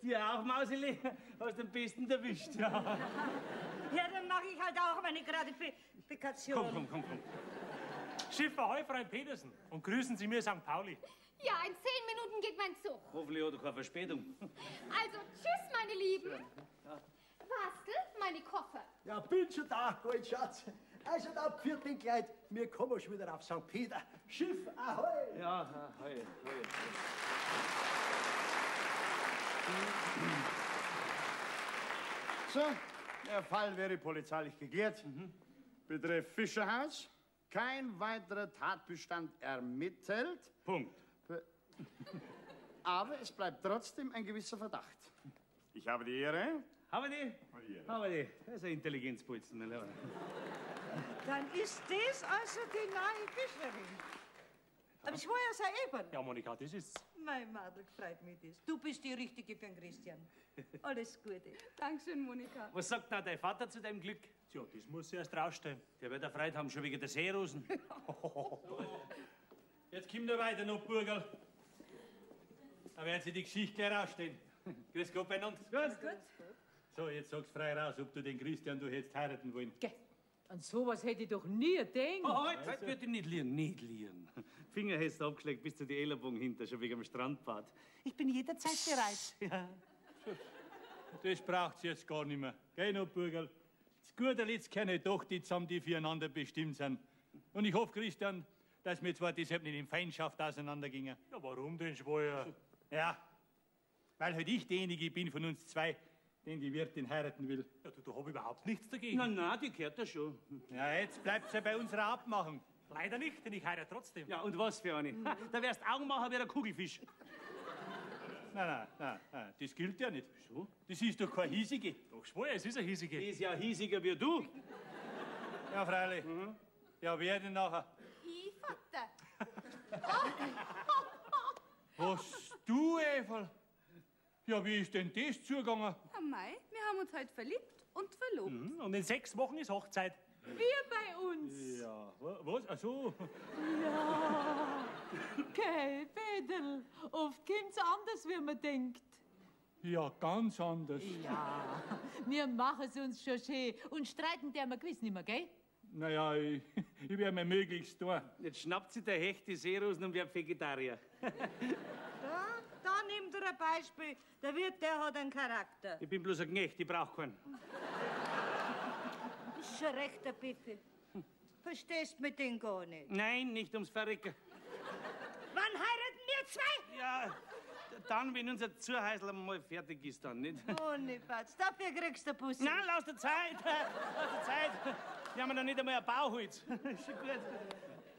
Dir auch, Mauseli. Hast den Besten erwischt. Ja, Ja, dann mache ich halt auch meine Gratifikation. komm. Schiffer Freund Petersen. Und grüßen Sie mir St. Pauli. Ja, in 10 Minuten geht mein Zug. Hoffentlich hat er keine Verspätung. Also, tschüss, meine Lieben. Wastel, meine Koffer. Ja, bin schon da, Goldschatz. Also da pfiat den Kleid. Wir kommen schon wieder auf St. Peter. Schiff, ahoi! Ja, hoi. So, der Fall wäre polizeilich geklärt. Betreff Fischerhaus. Kein weiterer Tatbestand ermittelt. Punkt. Aber es bleibt trotzdem ein gewisser Verdacht. Ich habe die Ehre. Haben wir die? Das ist ein Intelligenzbolzen, mein Lieber. Dann ist das also die neue Fischerin. Aber es war ja sein Eberl. Ja, Monika, das ist's. Mein Madel, freut mich das. Du bist die Richtige für den Christian. Alles Gute. Dankeschön, Monika. Was sagt denn dein Vater zu deinem Glück? Tja, das muss sie erst rausstellen. Der wird erfreut haben, schon wegen der Seerosen. Jetzt kommt er weiter noch, Burgerl. Da werden Sie die Geschichte gleich rausstellen. Grüß Gott beieinander. Gut. So, jetzt sag's frei raus, ob du den Christian du hättest heiraten wollen. Geh. An sowas hätte ich doch nie gedacht. Halt bitte nicht lieren. Die Finger hast du abgeschleckt bis zu die Ellenbogen hinter, schon wegen dem Strandbad. Ich bin jederzeit bereit. Ja. Das braucht's jetzt gar nicht mehr. Geh noch, Burgerl. Das Gute Letzt können doch die zusammen, die füreinander bestimmt sind. Und ich hoffe, Christian, dass wir zwar deshalb nicht in Feindschaft auseinandergingen. Ja, warum denn, Schwoyer? Ja, weil halt ich derjenige bin von uns zwei, den die Wirtin heiraten will. Ja, du hab überhaupt nichts dagegen. Na, die gehört ja schon. Ja, jetzt bleibt's ja bei unserer Abmachung. Leider nicht, denn ich heirate trotzdem. Ja, und was für eine? Da wärst Augen machen wie ein Kugelfisch. Nein, das gilt ja nicht. So? Das ist doch keine hiesige. Doch, Schwoyer, es ist eine hiesige. Die ist ja hiesiger wie du. Ja, freilich. Ja, wer denn nachher? Ich, Vater. Was, du, Eval? Ja, wie ist denn das zugegangen? Herr Mai, wir haben uns heute verliebt und verlobt. Und in 6 Wochen ist Hochzeit. Wir bei uns. Ja, was? Ach so. Ja. Okay, Peterl. Oft kommt's anders, wie man denkt. Ja, ganz anders. Ja, wir machen es uns schon schön und streiten der mal gewiss nicht mehr, gell? Naja, ich werde mein Möglichstes tun. Jetzt schnappt sich der Hecht die Seerosen und wird Vegetarier. Da nimmt er ein Beispiel. Der Wirt, der hat einen Charakter. Ich bin bloß ein Knecht, ich brauch keinen. Ist schon recht, der Piffi. Verstehst mit den gar nicht. Nein, nicht ums Verrecken. Wann heiraten wir zwei? Ja, dann, wenn unser Zuhäusl mal fertig ist, dann nicht. Oh, nicht Patz. Dafür kriegst du Pussy. Nein, lass der Zeit. Lass der Zeit. Wir haben ja noch nicht einmal ein Bauholz. Schon gut.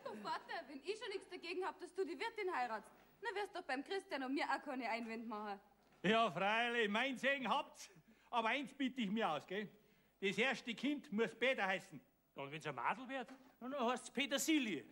Oh, Vater, wenn ich schon nichts dagegen hab, dass du die Wirtin heiratst, dann wirst du doch beim Christian und mir auch keine Einwände machen. Ja, freilich, mein Segen habt's. Aber eins bitte ich mir aus, gell? Das erste Kind muss Peter heißen. Und wenn's ein Madel wird? Und dann heißt's Petersilie.